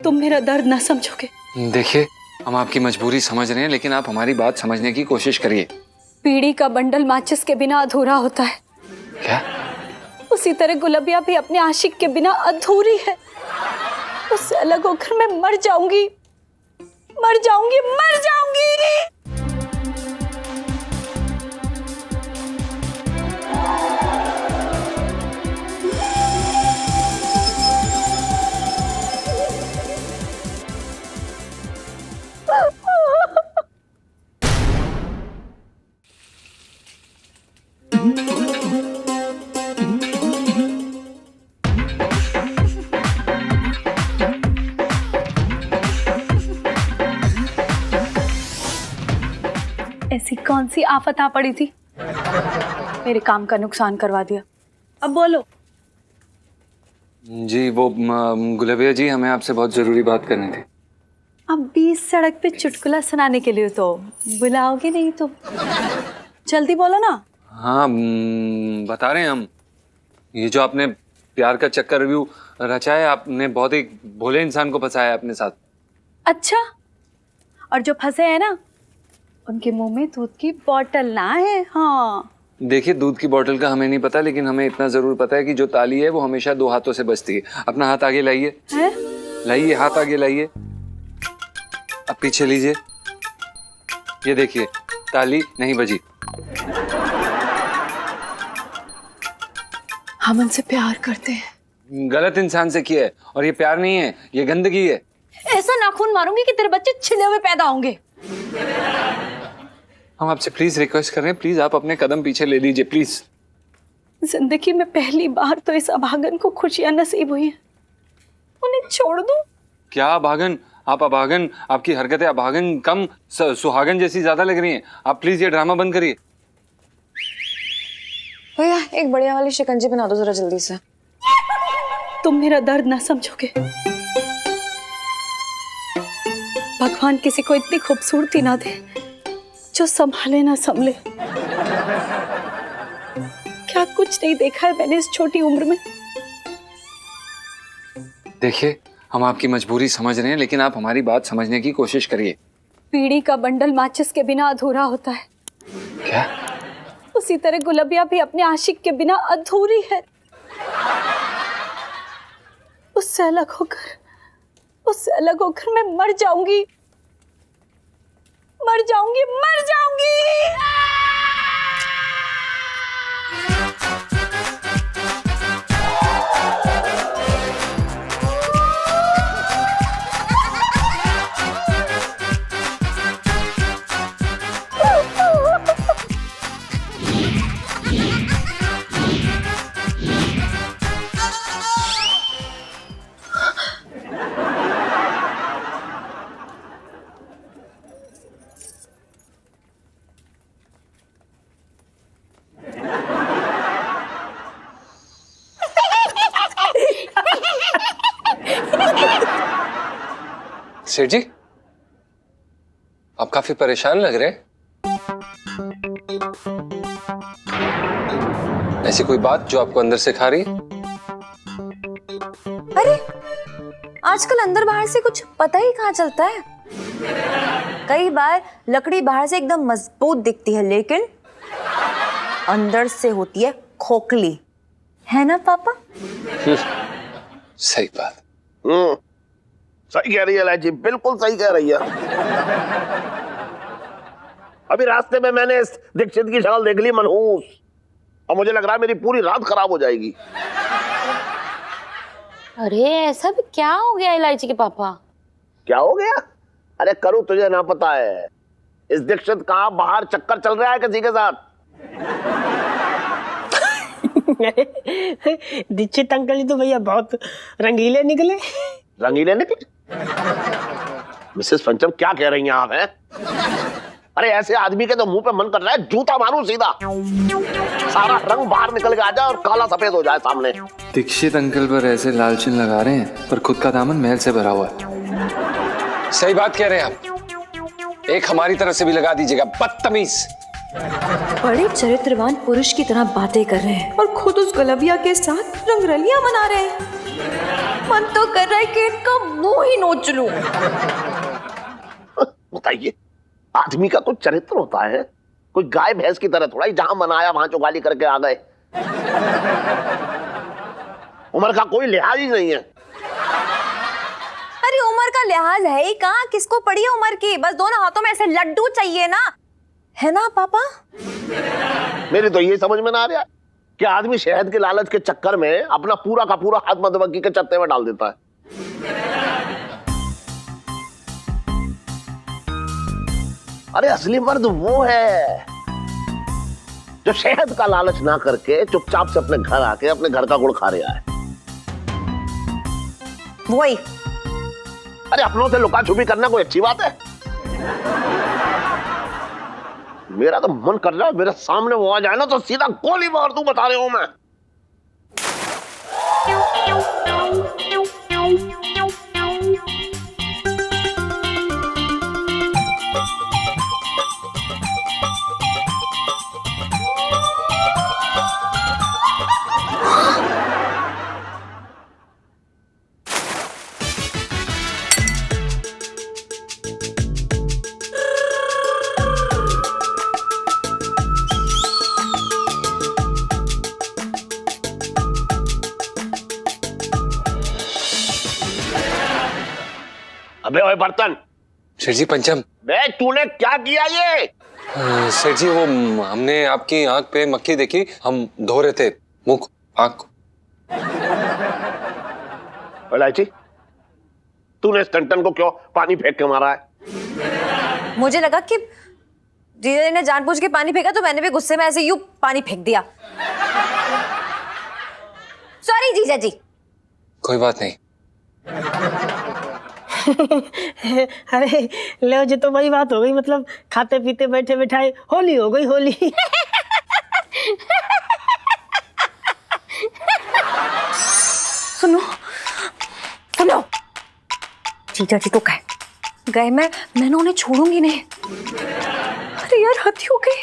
तुम मेरा दर्द ना समझोगे। देखिए, हम आपकी मजबूरी समझ रहे हैं, लेकिन आप हमारी बात समझने की कोशिश करिए। बीड़ी का बंडल माचिस के बिना अधूरा होता है। क्या? उसी तरह गुलबिया भी अपने आशिक के बिना अधूरी है। उससे अलग होकर मैं मर जाऊंगी, मर जाऊंगी, मर जाऊंगी। ऐसी कौन सी आफत आ पड़ी थी, मेरे काम का नुकसान करवा दिया। अब बोलो। जी वो गुलबिया जी, हमें आपसे बहुत जरूरी बात करनी थी। अब बीच सड़क पे चुटकुला सुनाने के लिए तो बुलाओगे नहीं तो जल्दी बोलो ना। हाँ, बता रहे हैं हम। ये जो आपने प्यार का चक्कर रिव्यू रचा है, आपने बहुत ही भोले इंसान को फंसाया है अपने साथ। अच्छा, और जो फंसे हैं ना, उनके मुंह में दूध की बोतल ना है। हाँ, देखिए, दूध की बोतल का हमें नहीं पता, लेकिन हमें इतना जरूर पता है कि जो ताली है वो हमेशा 2 हाथों से बजती है। अपना हाथ आगे लाइए, लाइए, हाथ आगे लाइए, अब पीछे लीजिए। ये देखिए, ताली नहीं बजी। हम उनसे प्यार करते हैं। गलत इंसान से किया है, और ये प्यार नहीं है, ये गंदगी है। ऐसा नाखून मारूंगी कि तेरे बच्चे छिले हुए पैदा होंगे। हम आपसे प्लीज रिक्वेस्ट कर रहे हैं, प्लीज आप अपने कदम पीछे ले लीजिए, प्लीज। जिंदगी में पहली बार तो इस अभागन को खुशियां नसीब हुई हैं। उन्हें छोड़ दूं? क्या अभागन? आप अभागन, आपकी हरकतें अभागन कम सुहागन जैसी ज्यादा लग रही हैं। आप प्लीज ये ड्रामा बंद करिए। भैया एक बढ़िया वाली शिकंजी बना दो जरा जल्दी से। तुम मेरा दर्द ना समझोगे। भगवान किसी को इतनी खूबसूरती ना दे जो संभाले ना संभले। क्या कुछ नहीं देखा है मैंने इस छोटी उम्र में। देखिए, हम आपकी मजबूरी समझ रहे हैं, लेकिन आप हमारी बात समझने की कोशिश करिए। बीड़ी का बंडल माचिस के बिना अधूरा होता है। क्या? उसी तरह गुलबिया भी अपने आशिक के बिना अधूरी है। उससे अलग होकर मैं मर जाऊंगी, मर जाऊंगी, मर जाऊंगी। सेठ जी, आप काफी परेशान लग रहे हैं। ऐसी कोई बात जो आपको अंदर से खा रही है? अरे आजकल अंदर बाहर से कुछ पता ही कहाँ चलता है। कई बार लकड़ी बाहर से एकदम मजबूत दिखती है, लेकिन अंदर से होती है खोखली, है ना पापा? सही बात। सही कह रही है लाजी, बिल्कुल सही कह रही है। अभी रास्ते में मैंने इस दीक्षित की शक्ल देख ली, मनहूस, और मुझे लग रहा है मेरी पूरी रात खराब हो जाएगी। अरे ऐसा भी क्या हो गया इलायची के पापा? क्या हो गया? अरे करूँ, तुझे ना पता है इस दीक्षित कहाँ बाहर चक्कर चल रहा है किसी के साथ। दीक्षित अंकल जी तो भैया बहुत रंगीले निकले। रंगीले निकले? मिसेस पंचम क्या कह रही हैं आप? हैं? अरे ऐसे आदमी के तो मुंह पे मन कर रहा है जूता मारूं सीधा, सारा रंग बाहर निकल के आ जाए और काला सफेद हो जाए सामने। दीक्षित अंकल पर ऐसे लालचिन लगा रहे हैं, पर खुद का दामन मैल से भरा हुआ है। सही बात कह रहे हैं आप। एक हमारी तरफ से भी लगा दीजिएगा, बदतमीज। बड़े चरित्रवान पुरुष की तरह बातें कर रहे हैं और खुद उस गुलबिया के साथ रंगरलियां मना रहे हैं। मन तो कर रहा है कि इनका मुंह ही नोच लूं। बताइए, आदमी का कोई चरित्र होता है, कोई गाय भैंस की तरह थोड़ा ही जहां मनाया वहां चौगाली करके आ गए। उम्र का कोई लिहाज ही नहीं है। अरे उम्र का लिहाज है ही कहाँ, किसको पड़ी है उम्र की? बस दोनों हाथों में ऐसे लड्डू चाहिए ना, है ना पापा? मेरी तो ये समझ में ना आ रहा कि आदमी शहद के लालच के चक्कर में अपना पूरा का पूरा हाथ मधुमक्खी के चत्ते में डाल देता है। अरे असली मर्द वो है जो शहद का लालच ना करके चुपचाप से अपने घर आके अपने घर का गुड़ खा रहा है। वही। अरे अपनों से लुका छुपी करना कोई अच्छी बात है? मेरा तो मन कर रहा है मेरे सामने वो आ जाए ना तो सीधा गोली मार दूं, बता रहे हूं मैं। अबे ओए बर्तन, सेठ जी पंचम। बे तूने क्या किया ये? सेठ जी वो हमने आपकी आंख पे मक्खी देखी, हम धो रहे थे मुख आंख। इलायची, तूने इस टंटन को क्यों पानी फेंक के मारा है? मुझे लगा कि जीजा जी ने जानबूझ के पानी फेंका तो मैंने भी गुस्से में ऐसे यूं पानी फेंक दिया। सॉरी जीजा जी। कोई बात नहीं। अरे ले जी, तो वही बात हो गई, मतलब खाते पीते बैठे बैठाए होली हो गई, होली। सुनो सुनो, जीजा जी तो गए, मैं उन्हें छोड़ूंगी नहीं। अरे यार हद हो गई,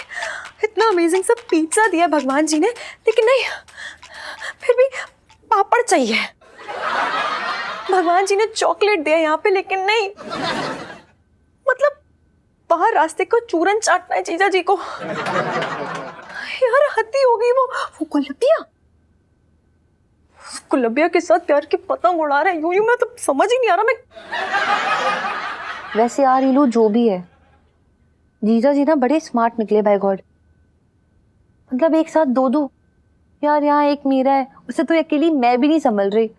इतना अमेजिंग सा पिज्जा दिया भगवान जी ने, लेकिन नहीं, फिर भी पापड़ चाहिए। भगवान जी ने चॉकलेट दिया यहाँ पे, लेकिन नहीं, मतलब बाहर रास्ते को चूरन चाटना है जीजा जी को। यार हद ही हो गई। वो गुलबिया के साथ प्यार की पतंग उड़ा रहा है यूं मैं तो समझ ही नहीं आ रहा। मैं वैसे यार इलू जो भी है, जीजा जी ना बड़े स्मार्ट निकले बाय गॉड। मतलब एक साथ दो यार, यहाँ एक मीरा है, उसे तो अकेली मैं भी नहीं संभल रही।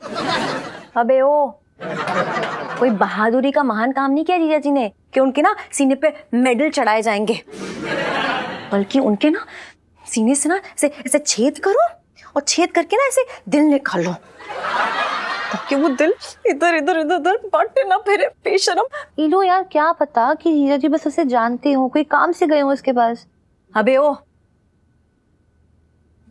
अबे ओ, कोई बहादुरी का महान काम नहीं किया जीजा जी ने कि उनके ना सीने पे मेडल चढ़ाए जाएंगे, बल्कि उनके ना सीने से ना ऐसे छेद करो और छेद करके ना ऐसे दिल निकालो ताकि वो दिल इधर इधर इधर उधर बांटे ना फिरे बेशरम। इलू यार क्या पता कि जीजा जी बस उसे जानते हो, कोई काम से गए हो उसके पास। अबे ओ,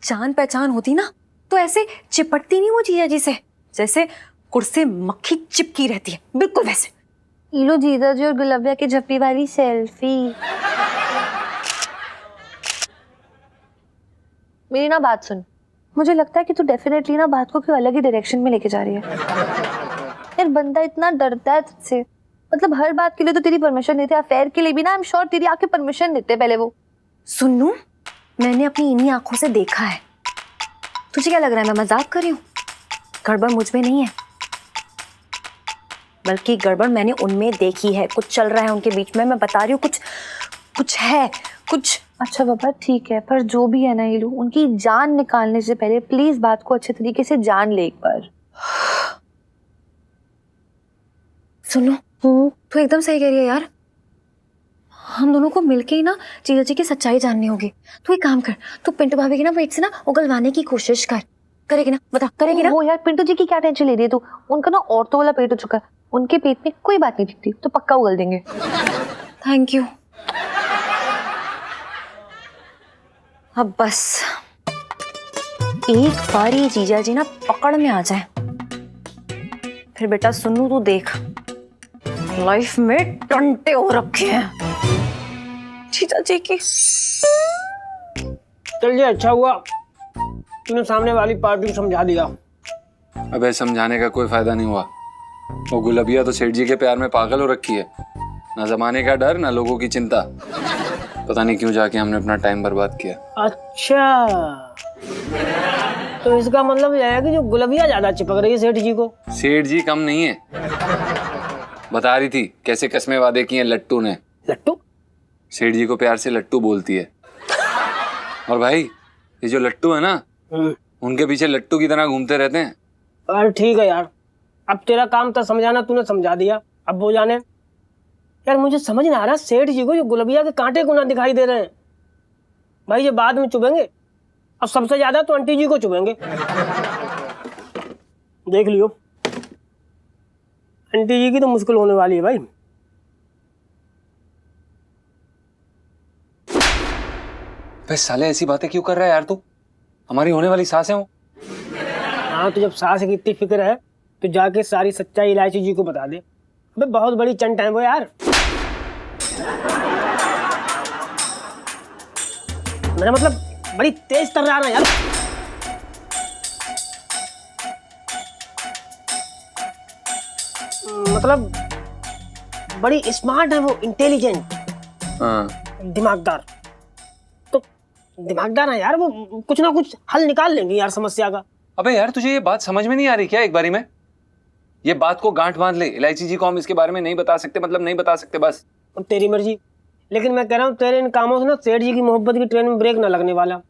जान पहचान होती ना तो ऐसे चिपटती नहीं वो जीजा जी से, जैसे कुर्सी मक्खी चिपकी रहती है, बिल्कुल वैसे। इलू जीजा जी और गुलबिया की झप्पी वाली सेल्फी। मेरी ना बात सुन, मुझे लगता है कि तू डेफिनेटली ना बात को कोई अलग ही डायरेक्शन में लेके जा रही है। यार बंदा इतना डरता है तुझसे, मतलब हर बात के लिए तो तेरी परमिशन देते, अफेयर के लिए भी ना आई एम श्योर तेरी आके परमिशन देते पहले वो। सुनू, मैंने अपनी इन्हीं आंखों से देखा है। तुझे क्या लग रहा है मैं मजाक कर रही हूँ? गड़बड़ मुझ में नहीं है, बल्कि गड़बड़ मैंने उनमें देखी है। कुछ चल रहा है उनके बीच में, मैं बता रही हूँ, कुछ है कुछ। अच्छा बाबा ठीक है, पर जो भी है ना इलू, उनकी जान निकालने से पहले प्लीज बात को अच्छे तरीके से जान ले एक बार। सुनो, तू एकदम सही कह रही है यार। हम दोनों को मिलके ही ना जीजा जी की सच्चाई जाननी होगी। तू एक काम कर, तू पिंटू भाभी की ना पेट से ना उगलवाने की कोशिश कर। करेगी ना? बता, करेगी ना? वो यार पिंटू जी की क्या टेंशन ले रही है तू? उनका ना औरतों वाला पेट हो चुका है, उनके पेट में कोई बात नहीं दिखती, तो पक्का उगल देंगे। Thank you. अब बस एक बार ये जीजा जी ना पकड़ में आ जाए, फिर बेटा सुनू तू देख, लाइफ में टंटे हो रखे हैं जीजा जी की। चल ये अच्छा हुआ तूने सामने वाली पार्टी को समझा दिया, अबे समझाने का कोई फायदा नहीं हुआ। वो गुलबिया तो सेठ जी के प्यार में पागल हो रखी है। ना जमाने का डर, ना लोगों की चिंता। पता नहीं क्यों जाके हमने अपना टाइम बर्बाद किया। अच्छा, तो इसका मतलब यह है कि जो गुलबिया ज्यादा चिपक रही है सेठ जी को। सेठ जी कम नहीं है, बता रही थी कैसे कस्में वादे किए लट्टू ने। लट्टू? सेठ जी को प्यार से लट्टू बोलती है। और भाई ये जो लट्टू है ना, उनके पीछे लट्टू की तरह घूमते रहते हैं। अरे ठीक है यार, अब तेरा काम था समझाना, तूने समझा दिया, अब वो जाने। यार मुझे समझ नहीं आ रहा सेठ जी को जो गुलबिया के कांटे को ना दिखाई दे रहे हैं। भाई ये बाद में चुभेंगे, अब सबसे ज्यादा तो आंटी जी को चुभेंगे। देख लियो, आंटी जी की तो मुश्किल होने वाली है भाई। भाई साले ऐसी बातें क्यों कर रहा है यार तू? हमारी होने वाली सास है वो। हाँ, तो जब सास की इतनी फिक्र है तो जाके सारी सच्चाई इलायची जी को बता दे। अबे बहुत बड़ी चंट है वो यार। मेरा मतलब बड़ी तेज तर्रार है यार। मतलब बड़ी स्मार्ट है वो, इंटेलिजेंट, हाँ। दिमागदार। तो दिमागदार है यार वो, कुछ ना कुछ हल निकाल लेंगी यार समस्या का। अबे यार तुझे ये बात समझ में नहीं आ रही क्या? एक बारी में ये बात को गांठ बांध ले। इलायची जी को हम इसके बारे में नहीं बता सकते, मतलब नहीं बता सकते बस। और तेरी मर्जी, लेकिन मैं कह रहा हूँ तेरे इन कामों से ना सेठ जी की मोहब्बत की ट्रेन में ब्रेक ना लगने वाला।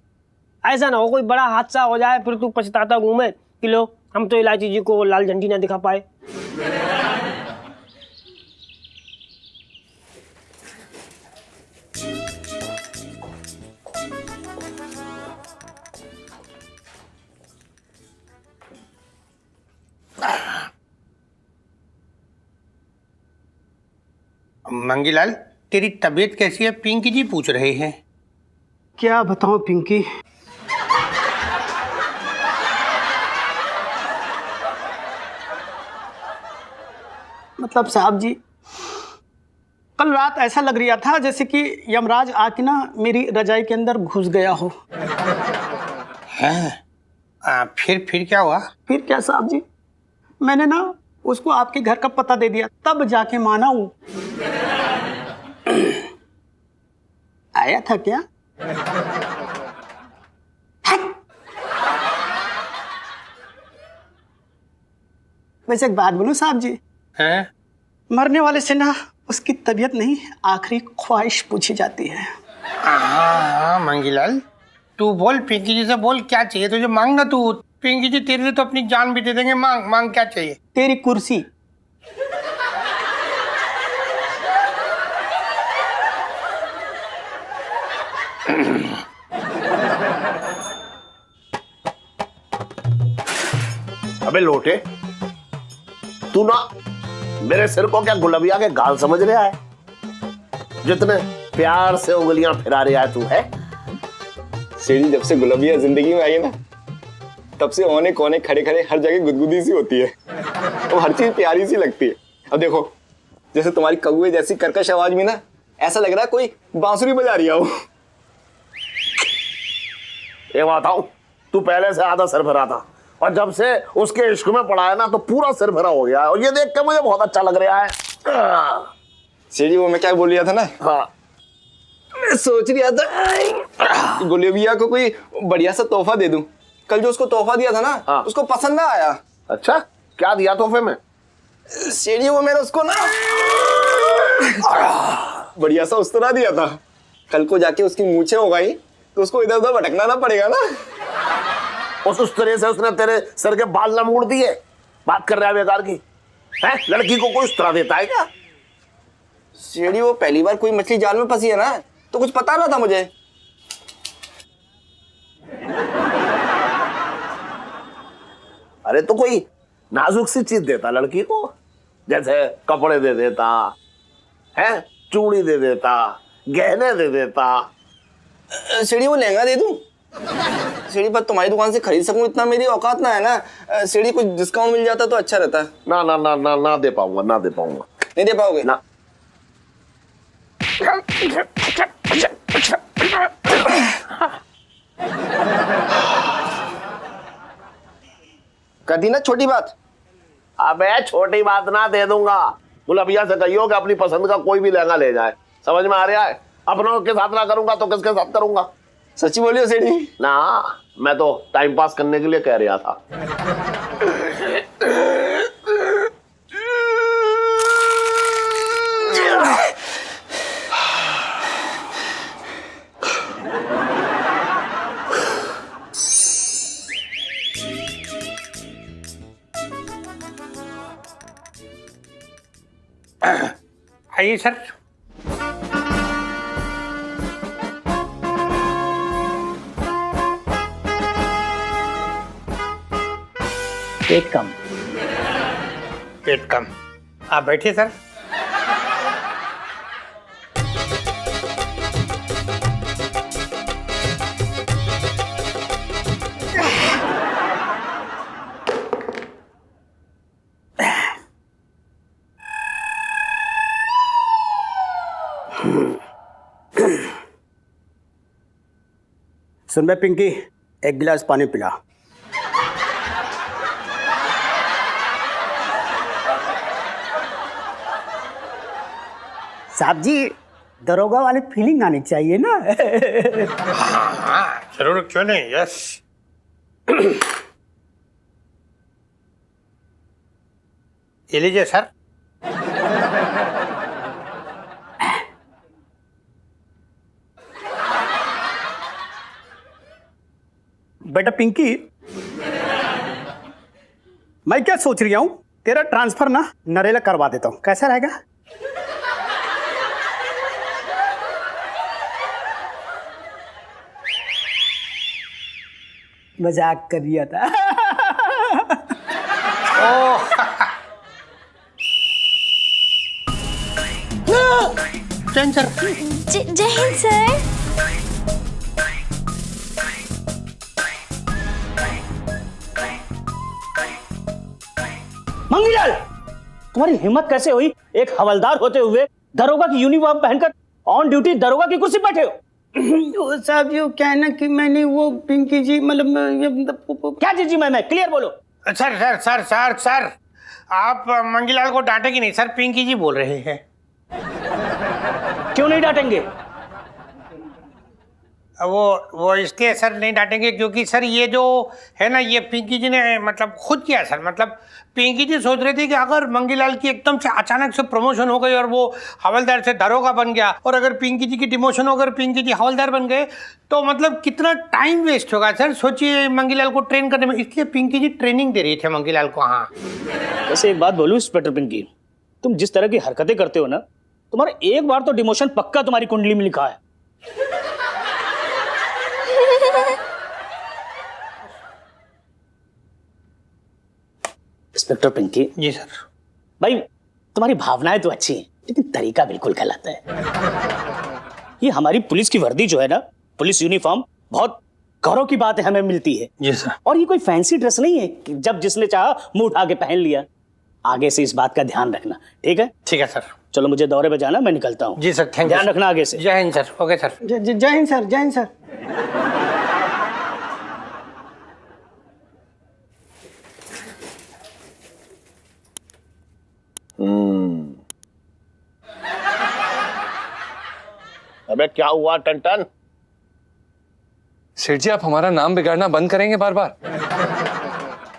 ऐसा ना हो कोई बड़ा हादसा हो जाए फिर तू पछताता घूमे कि लो हम तो इलायची जी को लाल झंडी ना दिखा पाए। मंगीलाल, तेरी तबीयत कैसी है? पिंकी जी पूछ रहे हैं। क्या बताऊं पिंकी, मतलब साहब जी कल रात ऐसा लग रहा था जैसे कि यमराज आके ना मेरी रजाई के अंदर घुस गया हो। हैं? फिर क्या हुआ? फिर क्या साहब जी, मैंने ना उसको आपके घर का पता दे दिया, तब जाके माना हूं। आया था क्या? वैसे एक बात बोलूं साहब जी, हैं? मरने वाले से ना उसकी तबीयत नहीं, आखिरी ख्वाहिश पूछी जाती है। हाँ मंगीलाल, तू बोल, पिंकी जी से बोल क्या चाहिए तुझे, मांग ना तू। पिंकी जी तेरे लिए तो अपनी जान भी दे देंगे। मांग मांग, क्या चाहिए? तेरी कुर्सी। अबे लोटे, तू ना मेरे सिर को क्या गुलबिया के गाल समझ रहा है? जितने प्यार से उंगलियां फिरा रहा है तू है। सीढ़ी जब से गुलबिया जिंदगी में आई है ना, तब से औने कोने खड़े खड़े हर जगह गुदगुदी सी होती है। तो हर चीज प्यारी सी लगती है। अब देखो, जैसे तुम्हारी कौवे जैसी कर्कश आवाज में ना ऐसा लग रहा है कोई बांसुरी बजा रही हो। ये बताऊं, तू पहले से आधा सिर भरा था और जब से उसके इश्क में पड़ा है ना तो पूरा सिर भरा हो गया है, और ये देख के मुझे बहुत अच्छा लग रहा है। सीढ़ी वो मैं क्या बोल रहा था ना, हाँ, मैं सोच रहा था कि गुलबिया को कोई बढ़िया सा तोहफा दे दूं। कल जो उसको तोहफा दिया था ना, हाँ। उसको पसंद ना आया। अच्छा क्या दिया तोहफे में? सीढ़ी वो मैंने उसको ना बढ़िया सा उस्तरा दिया था। कल को जाके उसकी मूछें हो गई तो उसको इधर उधर भटकना ना पड़ेगा ना। उस तरह से उसने तेरे सर के बाल ना मोड़ दिए? बात कर रहा है बेकार की है? लड़की को कोई उस तरह देता है क्या? सीढ़ी वो पहली बार कोई मछली जाल में फंसी है ना, तो कुछ पता ना था मुझे। अरे तो कोई नाजुक सी चीज देता लड़की को, जैसे कपड़े दे देता है, चूड़ी दे देता, गहने दे देता। सीढ़ी वो लहंगा दे दूं? सीढ़ी पर तुम्हारी दुकान से खरीद सकूं इतना मेरी औकात ना है ना। सीढ़ी कुछ डिस्काउंट मिल जाता तो अच्छा रहता। ना ना ना ना ना दे पाऊंगा, ना दे पाऊंगा। नहीं दे पाओगे ना। कर दी ना छोटी बात। अबे छोटी बात ना, दे दूंगा। गुलाबिया से कहियो कि अपनी पसंद का कोई भी लहंगा ले जाए। समझ में आ रहा है? अपनों के साथ ना करूंगा तो किसके साथ करूंगा? सच्ची बोलियो सेठ जी? ना, मैं तो टाइम पास करने के लिए कह रहा था। आइए सर। पेट कम। पेट कम। आप बैठिए सर। सुन बे पिंकी, एक गिलास पानी पिला। साहब जी, दरोगा वाली फीलिंग आनी चाहिए ना। हाँ जरूर, क्यों नहीं। यस। ये लीजिए सर। बेटा पिंकी, मैं क्या सोच रही हूँ, तेरा ट्रांसफर ना नरेला करवा देता हूँ, कैसा रहेगा? मजाक कर रहा था। जैन सर। जय हिंद सर। मंगीलाल, तुम्हारी हिम्मत कैसे हुई एक हवलदार होते हुए दरोगा की यूनिफॉर्म पहनकर ऑन ड्यूटी दरोगा की कुर्सी बैठे हो? साहब जी, क्या है ना कि मैंने वो पिंकी जी मतलब क्या जी मैं क्लियर बोलो। Sir sir sir sir sir, आप मंगीलाल को डांटेंगे नहीं सर, पिंकी जी बोल रहे हैं। क्यों नहीं डांटेंगे? वो इसलिए सर नहीं डांटेंगे क्योंकि सर ये जो है ना, ये पिंकी जी ने मतलब खुद किया सर। मतलब पिंकी जी सोच रहे थे कि अगर मंगीलाल की एकदम से अचानक से प्रमोशन हो गई और वो हवलदार से दरोगा बन गया, और अगर पिंकी जी की डिमोशन होकर पिंकी जी हवलदार बन गए तो मतलब कितना टाइम वेस्ट होगा सर। सोचिए मंगीलाल को ट्रेन करने में, इसलिए पिंकी जी ट्रेनिंग दे रही थे मंगीलाल को। हाँ वैसे एक बात बोलूं इंस्पेक्टर पिंकी, तुम जिस तरह की हरकतें करते हो ना, तुम्हारा एक बार तो डिमोशन पक्का तुम्हारी कुंडली में लिखा है। इंस्पेक्टर पिंकी जी सर। भाई, तुम्हारी भावनाएं तो अच्छी हैं लेकिन तरीका बिल्कुल गलत है। ये हमारी पुलिस की वर्दी जो है ना, पुलिस यूनिफॉर्म, बहुत गौरव की बात है, हमें मिलती है। जी सर। और ये कोई फैंसी ड्रेस नहीं है कि जब जिसने चाहा मुंह उठा के पहन लिया। आगे से इस बात का ध्यान रखना, ठीक है? ठीक है सर। चलो मुझे दौरे पे जाना, मैं निकलता हूँ। जी सर, थैंक यू। ध्यान रखना आगे से। जय हिंद सर। Okay sir. जय हिंद सर, जय हिंद सर। अबे क्या हुआ टन? सेठ जी, आप हमारा नाम बिगाड़ना बंद करेंगे बार बार?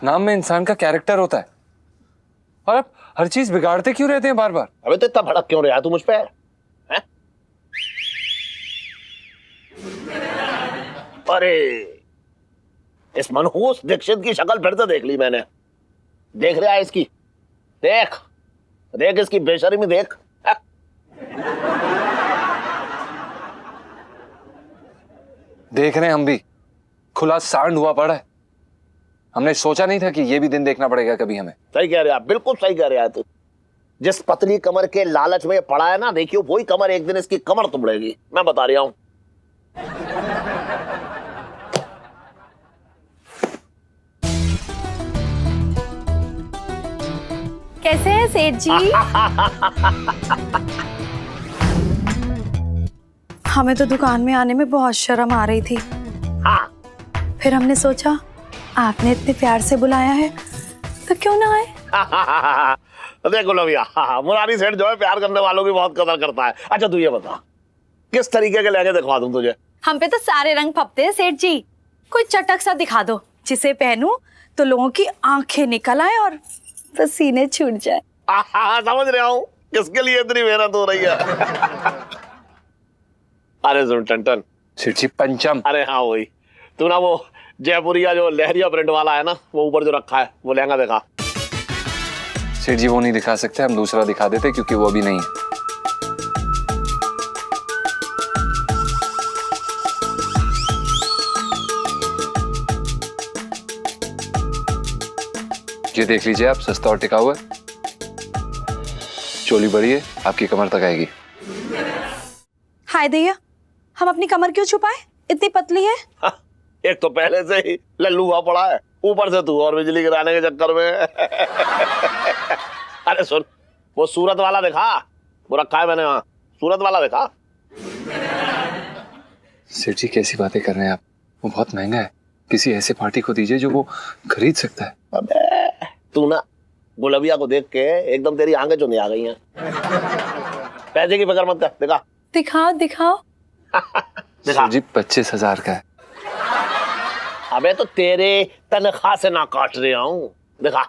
नाम में इंसान का कैरेक्टर होता है, और आप हर चीज बिगाड़ते क्यों रहते हैं बार बार? अबे तो इतना भड़क क्यों रहा तू मुझ पे? हैं? अरे इस मनहूस दीक्षित की शक्ल फिर से देख ली मैंने। देख रहा है इसकी? देख देख इसकी बेशर्मी देख। देख रहे हैं हम भी, खुला सांड हुआ पड़ा है। हमने सोचा नहीं था कि ये भी दिन देखना पड़ेगा कभी हमें। सही कह रहे आप, बिल्कुल सही कह रहे हैं तू। जिस पतली कमर के लालच में पड़ा है ना, देखियो वही कमर एक दिन इसकी कमर तुमड़ेगी, मैं बता रहा हूं। कैसे हैं सेठ जी? हमें तो दुकान में आने में बहुत शर्म आ रही थी। हाँ। फिर हमने सोचा आपने इतने प्यार से बुलाया है तो क्यों ना आए? देखो गुलबिया, मुरारी सेठ जो है प्यार करने वालों की बहुत कदर करता है। अच्छा तू ये बता, किस तरीके के लहंगे दिखवा दूं तुझे? हम पे तो सारे रंग फपते हैं सेठ जी, कोई चटक सा दिखा दो जिसे पहनूं तो लोगों की आंखें निकल आए और पसीने छूट जाए। समझ रहा हूँ किसके लिए इतनी मेहनत हो रही है। अरे सुन टन, सेठ जी पंचम। अरे हाँ वही, तू ना वो जयपुरिया जो लहरिया प्रिंट वाला है ना, वो ऊपर जो रखा है वो लहंगा दिखा। सेठ जी वो नहीं दिखा सकते, हम दूसरा दिखा देते क्योंकि वो अभी नहीं है। ये देख लीजिए आप, सस्ता और टिकाऊ है। चोली बड़ी है, आपकी कमर तक आएगी। हाय दैया, हम अपनी कमर क्यों छुपाए? इतनी पतली है। एक तो पहले से ही लल्लू हुआ पड़ा है, ऊपर से तू और बिजली गिराने के चक्कर में। अरे सुन, वो सूरत वाला दिखा, वो रखा है मैंने वहां, सूरत वाला दिखा। सेठ जी कैसी बातें कर रहे हैं आप, वो बहुत महंगा है। किसी ऐसे पार्टी को दीजिए जो वो खरीद सकता है। अबे तू ना गुलबिया को देख के एकदम तेरी आंखें चुनी आ गई हैं। पैसे की फिक्र मत कर, दिखा। दिखाओ दिखाओ। दिखा। जी 25,000 का है। अबे तो तेरे तनख्वाह से ना काट रहा हूं, दिखा।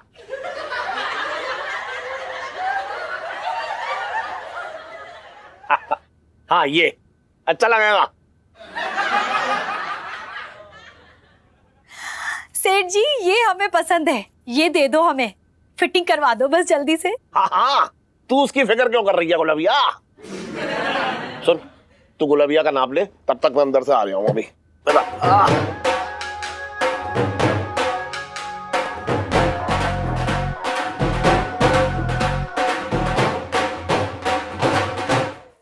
हाँ ये अच्छा लगेगा। सेठ जी ये हमें पसंद है, ये दे दो, हमें फिटिंग करवा दो बस जल्दी से। हाँ, तू उसकी फिक्र क्यों कर रही है गुलबिया? सुन, तू गुलबिया का नाप ले, तब तक मैं अंदर से आ रहा हूँ अभी।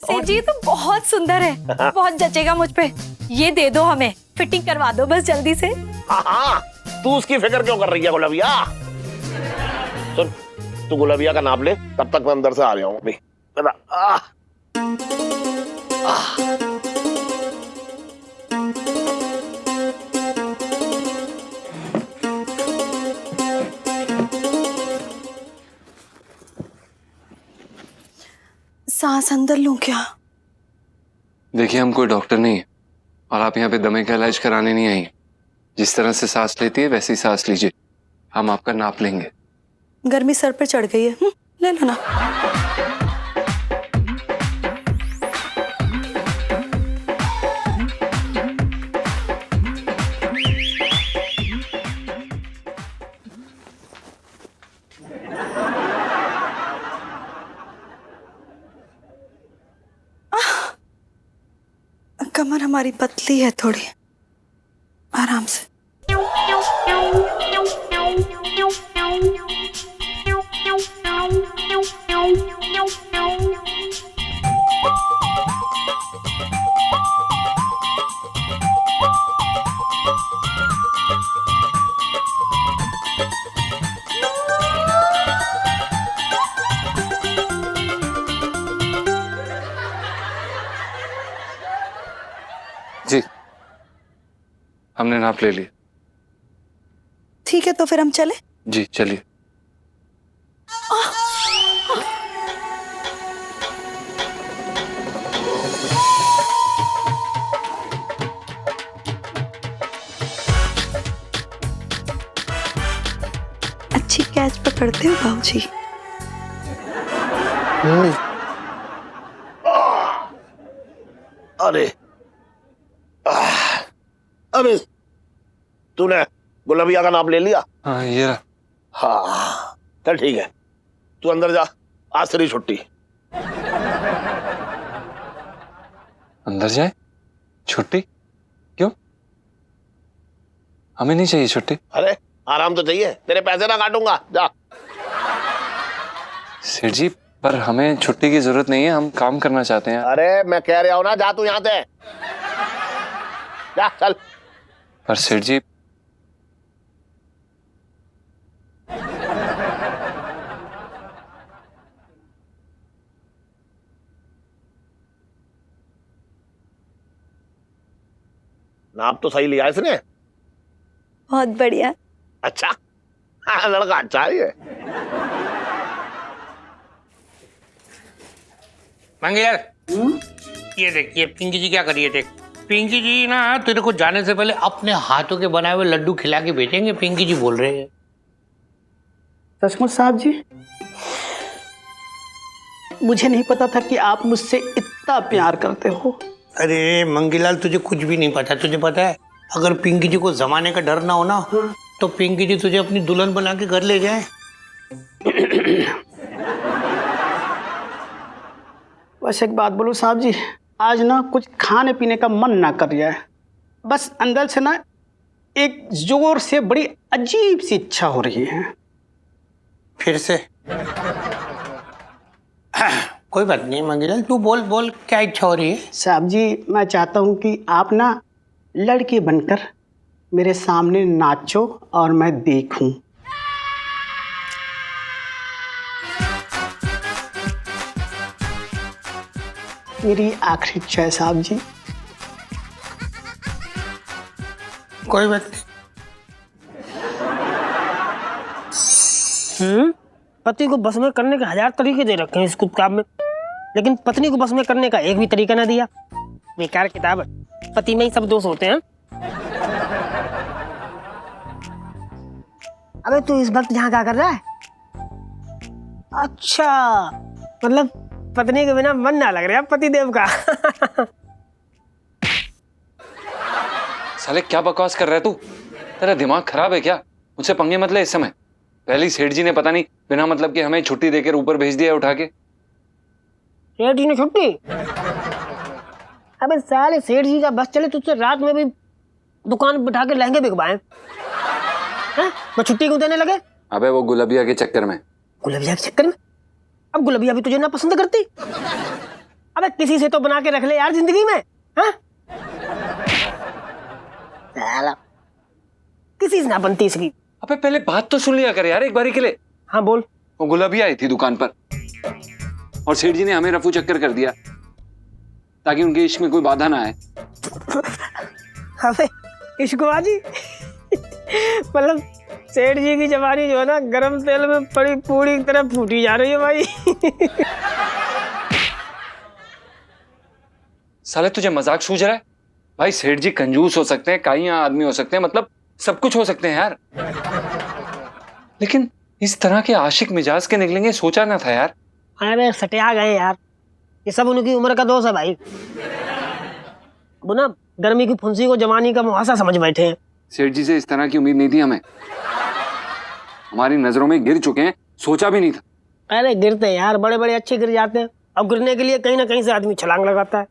सेठ जी ये तो बहुत सुंदर है, बहुत जचेगा मुझ पे। ये दे दो, हमें फिटिंग करवा दो बस जल्दी से। हाँ, तू उसकी फिक्र क्यों कर रही है गुलबिया? सुन, तू गुलबिया का नाप ले, तब तक मैं अंदर से आ रहा हूँ अभी। सांस अंदर लूं क्या? देखिए हम कोई डॉक्टर नहीं है और आप यहाँ पे दमे का इलाज कराने नहीं आई। जिस तरह से सांस लेती है वैसी सांस लीजिए, हम आपका नाप लेंगे। गर्मी सर पे चढ़ गई है, ले लो ना। कमर हमारी पतली है थोड़ी, आराम से। जी हमने नाप ले लिया। ठीक है तो फिर हम चले। जी चलिए। अच्छी कैच पकड़ते हो बाबूजी। अरे अबे तूने गुलबिया का नाप ले लिया? हाँ ये रहा। हाँ चल ठीक है, तू अंदर जा, आज तेरी छुट्टी। अंदर जाए? छुट्टी क्यों? हमें नहीं चाहिए छुट्टी। अरे आराम तो चाहिए, तेरे पैसे ना काटूंगा, जा। सेठ जी पर हमें छुट्टी की जरूरत नहीं है, हम काम करना चाहते हैं। अरे मैं कह रहा हूं ना, जा तू यहाँ से, जा चल। पर सेठ जी नाप तो सही लिया इसने। बहुत बढ़िया। अच्छा लड़का अच्छा है ये। मंगेश, ये देख, ये पिंकी जी क्या करिए देख। पिंकी जी ना तेरे को जाने से पहले अपने हाथों के बनाए हुए लड्डू खिला के भेजेंगे, पिंकी जी बोल रहे हैं। सचमुच साहब जी, मुझे नहीं पता था कि आप मुझसे इतना प्यार करते हो। अरे मंगीलाल, तुझे कुछ भी नहीं पता। तुझे पता है, अगर पिंकी जी को जमाने का डर ना हो ना, तो पिंकी जी तुझे अपनी दुल्हन बना के घर ले जाए। बस एक बात बोलो साहब जी, आज ना कुछ खाने पीने का मन ना कर रहा है। बस अंदर से ना एक जोर से बड़ी अजीब सी इच्छा हो रही है। फिर से? कोई बात नहीं मंगीलाल, तू बोल बोल, क्या इच्छा हो रही है? साहब जी, मैं चाहता हूँ कि आप ना लड़के बनकर मेरे सामने नाचो और मैं देखूं। मेरी आखिरी इच्छा है साहब जी। कोई बात नहीं। पति को बस में करने के 1000 तरीके दे रखे हैं इस किताब में, लेकिन पत्नी को बस में करने का एक भी तरीका ना दिया। बेकार किताब है, पति में ही सब दोष होते हैं। अबे तू इस वक्त यहाँ क्या कर रहा है? अच्छा, मतलब पत्नी के बिना मन ना लग रहा पति देव का। साले क्या बकवास कर रहा है तू? तेरा दिमाग खराब है क्या? मुझसे पंगे मत ले इस समय। पहले ही सेठ जी ने पता नहीं बिना मतलब के हमें छुट्टी देकर ऊपर भेज दिया उठा के। सेठ जी ने छुट्टी? अबे साले सेठ जी का बस चले तुझसे रात में भी दुकान बिठा के लहंगे बिकवाएं। मैं छुट्टी क्यों देने लगे? अबे वो गुलबिया के चक्कर में। गुलबिया के चक्कर में? अब गुलबिया भी तुझे ना पसंद करती? अबे किसी से तो बना के रख ले यार जिंदगी में। हाँ? किसी से ना बनती इसकी। अबे पहले बात तो सुन लिया कर यार एक बारी के लिए। हाँ बोल। वो गुलबिया आई थी दुकान पर और सेठ जी ने हमें रफू चक्कर कर दिया ताकि उनके इश्क में कोई बाधा ना आए। अबे इश्कबाजी? मतलब सेठ जी की जवानी जो है ना, गरम तेल में पड़ी पूरी की तरह फूटी जा रही है भाई। साले तुझे मजाक सूझ रहा है? भाई सेठ जी कंजूस हो सकते हैं, काइयां आदमी हो सकते हैं, मतलब सब कुछ हो सकते हैं यार, लेकिन इस तरह के आशिक मिजाज के निकलेंगे सोचा ना था यार। अरे सटिया गए यार, ये सब उनकी उम्र का दोष है भाई। वो ना गर्मी की फुंसी को जवानी का मुहासा समझ बैठे हैं। सेठ जी से इस तरह की उम्मीद नहीं थी हमें, हमारी नजरों में गिर चुके हैं, सोचा भी नहीं था। अरे गिरते हैं यार, बड़े बड़े अच्छे गिर जाते हैं। अब गिरने के लिए कहीं ना कहीं से आदमी छलांग लगाता है,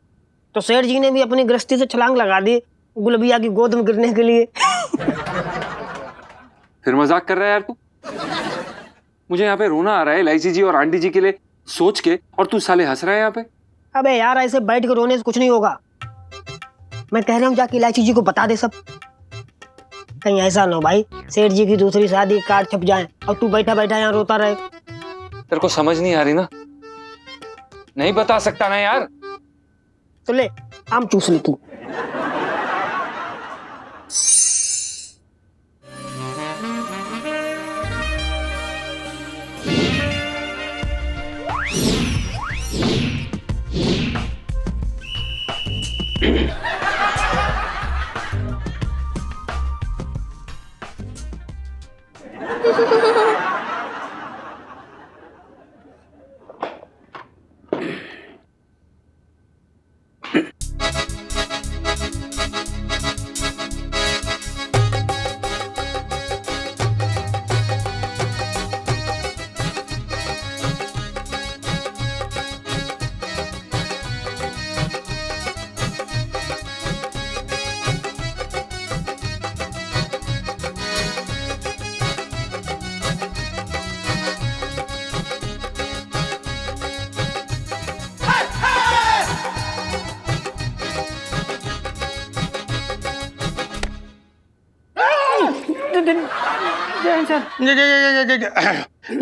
तो सेठ जी ने भी अपनी गृहस्थी से छलांग लगा दी गुलबिया की गोद में गिरने के लिए। फिर मजाक कर रहा है यार तू? मुझे यहाँ पे रोना आ रहा है इलायची जी और आंटी जी के लिए सोच के, और तू साले हंस रहा है यहाँ पे। अबे यार ऐसे बैठ के रोने से कुछ नहीं होगा। मैं कह रहा हूँ जाके इलायची जी को बता दे सब, कहीं ऐसा ना हो भाई सेठ जी की दूसरी शादी कार्ड छप जाए और तू बैठा बैठा यहाँ रोता रहे। तेरे को समझ नहीं आ रही ना? नहीं बता सकता ना यार। तो ले आम चूस ले तू।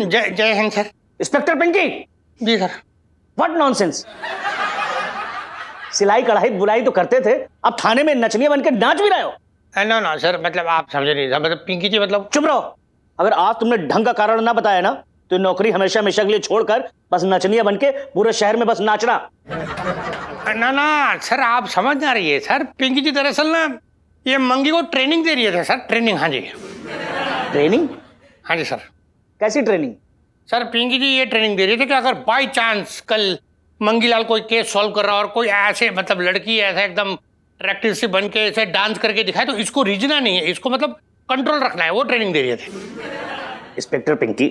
जय हिंद सर। इंस्पेक्टर पिंकी। जी सर। What nonsense. सिलाई कढ़ाई बुलाई तो करते थे, अब थाने में नचनिया बन के नाच भी रहे हो। नो नो सर, मतलब आप समझे नहीं, मतलब पिंकी जी मतलब। चुप रहो। अगर आज तुमने ढंग का कारण ना बताया ना तो नौकरी हमेशा हमेशा के लिए छोड़कर बस नचनिया बनके पूरे शहर में बस नाचना। ना ना सर, आप समझ ना रही है सर। पिंकी जी दरअसल ना ये मंगी को ट्रेनिंग दे रही है सर। ट्रेनिंग, हाँ जी। ट्रेनिंग? हाँ जी सर। कैसी ट्रेनिंग? सर पिंकी जी ये ट्रेनिंग दे रही थी कि अगर बाई चांस कल मंगीलाल कोई केस सॉल्व कर रहा और कोई ऐसे मतलब लड़की ऐसे एकदम अट्रैक्टिव सी बन के ऐसे डांस करके दिखाए तो इसको रीझना नहीं है, इसको मतलब कंट्रोल रखना है। वो ट्रेनिंग दे रही थे। इंस्पेक्टर पिंकी,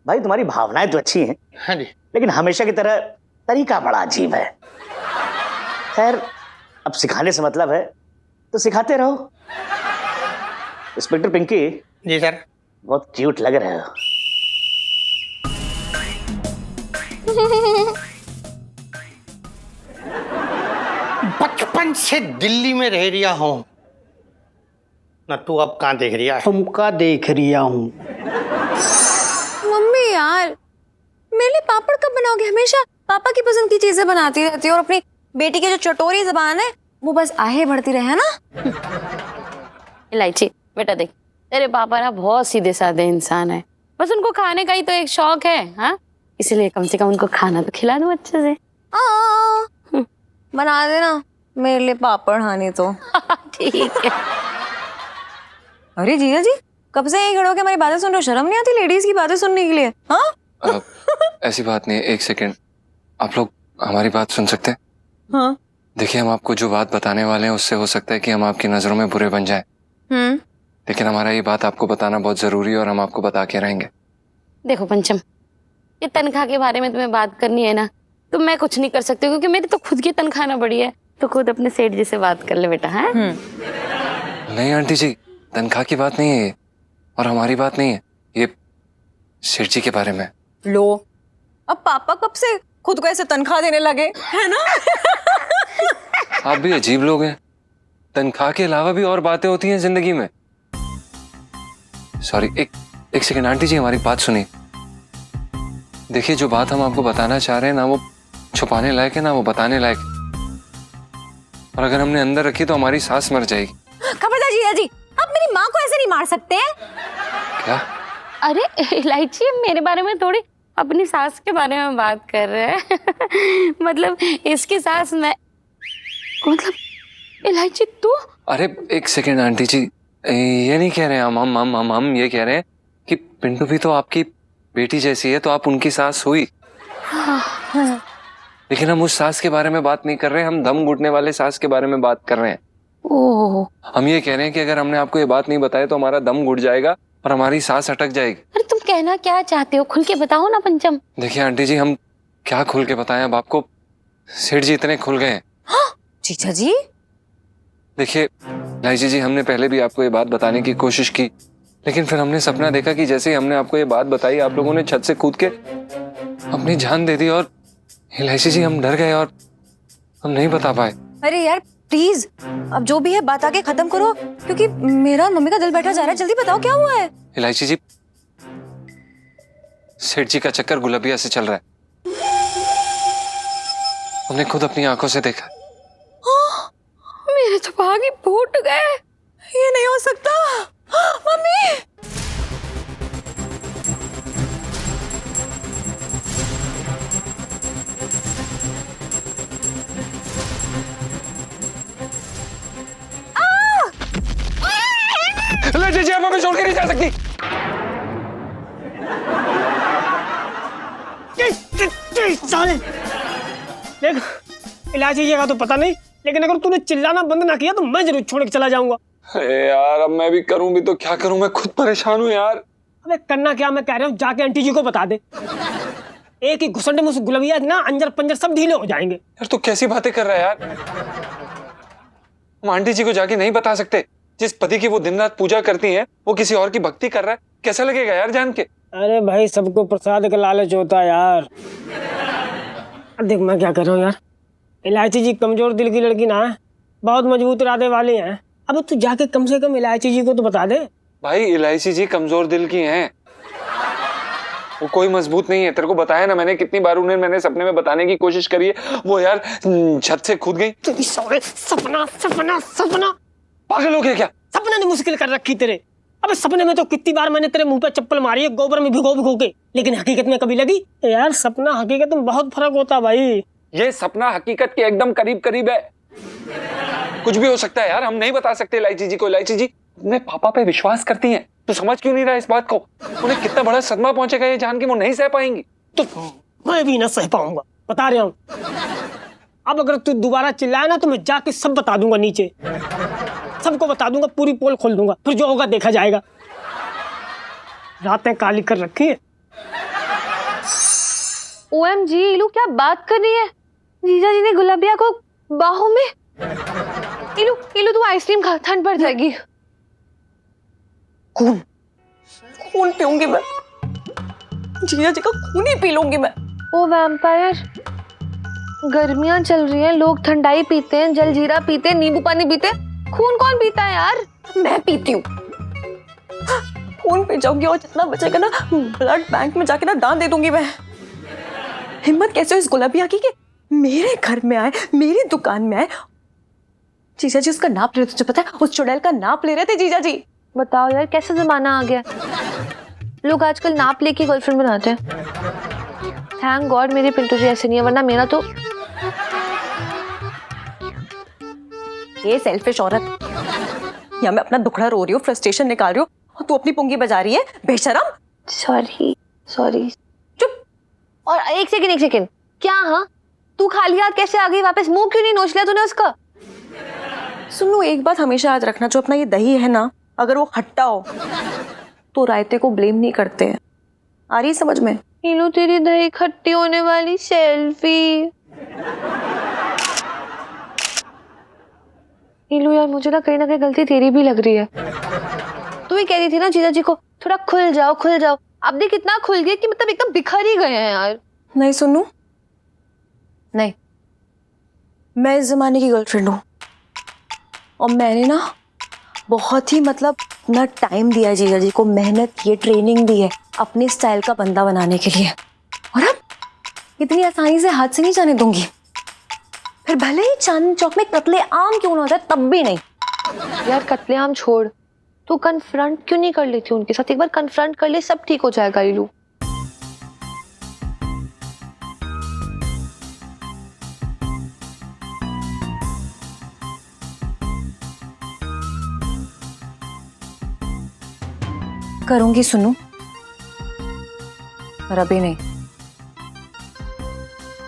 भाई तुम्हारी भावनाएं तो अच्छी हैं, हाँ जी, लेकिन हमेशा की तरह तरीका बड़ा अजीब है। खैर, अब सिखाने से मतलब है तो सिखाते रहो। इंस्पेक्टर पिंकी जी सर। बहुत क्यूट लग रहे हो। बचपन से दिल्ली में रह रिया हूँ ना, तू अब कहाँ देख रिया है? तुमका देख रिया हूँ। मम्मी यार, मेरे लिए पापड़ कब बनाओगे? हमेशा पापा की पसंद की चीजें बनाती रहती हो और अपनी बेटी की जो चटोरी जबान है वो बस आगे बढ़ती रहे ना। इलायची बेटा देख, तेरे पापा ना बहुत सीधे साधे इंसान है, बस उनको खाने का ही तो एक शौक है। हाँ, इसलिए कम से कम उनको खाना तो खिला दो अच्छे से। बना देना मेरे लिए पापड़ हानि तो। ठीक है। अरे जीजा जी, कब से यही खड़े होके हमारी बातें सुन रहे हो? शर्म नहीं आती लेडीज की बातें सुनने के लिए? हाँ ऐसी बात नहीं है, एक सेकेंड, आप लोग हमारी बात सुन सकते हैं? हाँ। देखिए, हम आपको जो बात बताने वाले हैं उससे हो सकता है कि हम आपकी नजरों में बुरे बन जाएं, लेकिन हमारा ये बात आपको बताना बहुत जरूरी है और हम आपको बता के रहेंगे। देखो पंचम, ये तनख्वाह के बारे में तुम्हें बात करनी है ना, तो मैं कुछ नहीं कर सकती क्योंकि मेरी तो खुद की तनख्वाह ना बड़ी है। तो खुद अपने सेठ जी से बात कर ले बेटा। है नहीं आंटी जी, तनख्वाह की बात नहीं है ये, और हमारी बात नहीं है, ये सेठ जी के बारे में। लो, अब पापा कब से खुद को ऐसे तनख्वाह देने लगे, है ना? आप भी अजीब लोग हैं, तनख्वाह के अलावा भी और बातें होती हैं जिंदगी में। सॉरी, एक सेकेंड आंटी जी, हमारी बात सुनिए। देखिए, जो बात हम आपको बताना चाह रहे हैं ना वो छुपाने लायक है ना वो बताने लायक, और अगर हमने अंदर रखी तो हमारी सांस मर जाएगी। खबरदार जीजा जी, आप मेरी माँ को ऐसे नहीं मार सकते हैं। क्या? अरे इलायची, मेरे बारे में थोड़ी, अपनी सास के बारे में बात कर रहे हैं। मतलब इसकी सास मैं, मतलब इलायची तू? अरे एक सेकेंड आंटी जी, ये नहीं कह रहे हैं हम ये कह रहे हैं कि पिंटू भी तो आपकी बेटी जैसी है, तो आप उनकी सास हुई। लेकिन हम उस सास के बारे में बात नहीं कर रहे हैं, हम दम घुटने वाले सास के बारे में बात कर रहे हैं। ओह, हम ये कह रहे हैं कि अगर हमने आपको ये बात नहीं बताई तो हमारा दम घुट जाएगा और हमारी सांस अटक जाएगी। अरे तुम कहना क्या चाहते हो, खुल के बताओ ना पंचम। देखिए आंटी जी, हम क्या खुल के बताएं अब आपको, सेठ जी इतने खुल गए हैं। जीजा जी, देखिए लाइजी जी, हमने पहले भी आपको ये बात बताने की कोशिश की, लेकिन फिर हमने सपना देखा कि जैसे ही हमने आपको ये बात बताई आप लोगों ने छत से कूद के अपनी जान दे दी, और इलायची जी हम डर गए और हम नहीं बता पाए। अरे यार प्लीज, अब जो भी है बात आके खत्म करो, क्योंकि मेरा और मम्मी का दिल बैठा जा रहा है। जल्दी बताओ क्या हुआ है। इलायची जी, सेठ जी का चक्कर गुलबिया से चल रहा है, हमने खुद अपनी आंखों से देखा। मेरे तो भाग ही फूट गए, ये नहीं हो सकता। मम्मी, इलायची जी, आप हमें छोड़ के नहीं जा सकती। देख, इलायची जी का तो पता नहीं, लेकिन अगर तूने चिल्लाना बंद ना किया तो मैं जरूर छोड़ के चला जाऊंगा। अरे यार, अब मैं भी करूं भी तो क्या करूं, मैं खुद परेशान हूं यार। अबे करना क्या, मैं कह रहा हूँ जाके आंटी जी को बता दे। एक ही घुसंडे में उस गुलबिया ना अंजर पंजर सब ढीले हो जाएंगे। यार तू कैसी बातें कर रहा है यार, हम आंटी जी को जाके नहीं बता सकते। जिस पति की वो दिन रात पूजा करती हैं, वो किसी और की भक्ति कर रहा है, कैसा लगेगा यार जान के। अरे भाई, सबको प्रसाद का लालच होता है यार। देख मैं क्या कर रहा हूँ यार, इलायची जी कमजोर दिल की लड़की ना है, बहुत मजबूत इरादे वाली हैं। अब तू जाके कम से कम इलायची जी को तो बता दे। भाई इलायची जी कमजोर दिल की हैं, वो कोई मजबूत नहीं है। तेरे को बताया ना मैंने, कितनी बार उन्हें मैंने सपने में बताने की कोशिश करी है, वो यार छत से कूद गई। सपना सपना सपना, पागल हो गया क्या? सपना ने मुश्किल कर रखी तेरे। अबे सपने में तो कितनी बार मैंने तेरे मुंह पे चप्पल मारी है गोबर में भिगो भिगो के, लेकिन हकीकत में कभी लगी? यार सपना हकीकत में बहुत फर्क होता है भाई। ये सपना हकीकत के एकदम करीब करीब है। कुछ भी हो सकता है यार, हम नहीं बता सकते इलायची जी को। इलायची जी अपने पापा पे विश्वास करती हैं, तो समझ क्यों नहीं रहा इस बात को? उन्हें कितना बड़ा सदमा पहुंचेगा ये जान के वो नहीं सह पाएंगी। तो मैं भी ना सह पाऊंगा, बता रहा हूँ। अब अगर तू दोबारा चिल्लाए ना तो मैं जाके सब बता दूंगा, नीचे सबको बता दूंगा, पूरी पोल खोल दूंगा, फिर जो होगा देखा जाएगा। रातें काली कर रखी है। OMG इलू क्या बात कर रही है? जीजा जी ने गुलाबिया को बाहों में। इलू इलू तू आइसक्रीम खा, ठंड पड़ जाएगी। खून खून पीऊंगी मैं, जीजा जी का खून ही पी लूंगी मैं। ओ वैम्पायर, गर्मियां चल रही हैं, लोग ठंडाई पीते हैं, जलजीरा पीते हैं, नींबू पानी पीते हैं, खून कौन पीता है यार? मैं पीती हूँ, खून पी जाऊंगी और जितना बचेगा ना ब्लड बैंक में जाके ना दान दे दूंगी मैं। हिम्मत कैसे हो इस गुलाबिया की कि मेरे घर में आए, मेरी दुकान में आए। जीजा जी उसका नाप ले रहे थे, तुझे पता है? उस चुड़ैल का नाप ले रहे थे जीजा जी। बताओ यार कैसा जमाना आ गया, लोग आजकल नाप लेके गर्लफ्रेंड बनाते हैं। थैंक गॉड मेरी पिंटू जी ऐसे नहीं है, वरना मेरा तो। ये सेल्फिश औरत, या मैं अपना दुखड़ा रो रही हूँ, फ्रस्ट्रेशन निकाल रही हूँ, और तू अपनी पुंगी बजा रही है, बेशरम। सॉरी सॉरी, चुप। और एक सेकंड, क्या? हाँ तू खाली हाथ कैसे आ गई वापस? मुंह क्यों नहीं नोच लिया तूने उसका? सुन लो, एक बात हमेशा याद रखना, जो अपना ये दही है ना, अगर वो खट्टा हो तो रायते को ब्लेम नहीं करते हैं। आ रही समझ में? इलू तेरी दही खट्टी होने वाली सेल्फी। इलू यार मुझे ना कहीं गलती तेरी भी लग रही है। तू ही कह रही थी ना जीजा जी को थोड़ा खुल जाओ खुल जाओ, अब देख कितना खुल गया कि मतलब एकदम बिखर ही गए हैं यार। नहीं सुनू, नहीं, मैं इस जमाने की गर्लफ्रेंड हूँ, और मैंने ना बहुत ही मतलब ना टाइम दिया है जीजा जी को, मेहनत की है, ट्रेनिंग दी है अपने स्टाइल का बंदा बनाने के लिए, और अब इतनी आसानी से हाथ से नहीं जाने दूंगी। फिर भले ही चांदनी चौक में कत्ले आम क्यों ना हो जाए, तब भी नहीं। यार कत्ले आम छोड़, तू कन्फ्रंट क्यों नहीं कर लेती उनके साथ? एक बार कन्फ्रंट कर ले, सब ठीक हो जाएगा इलू। करूंगी सुनू, पर अभी नहीं।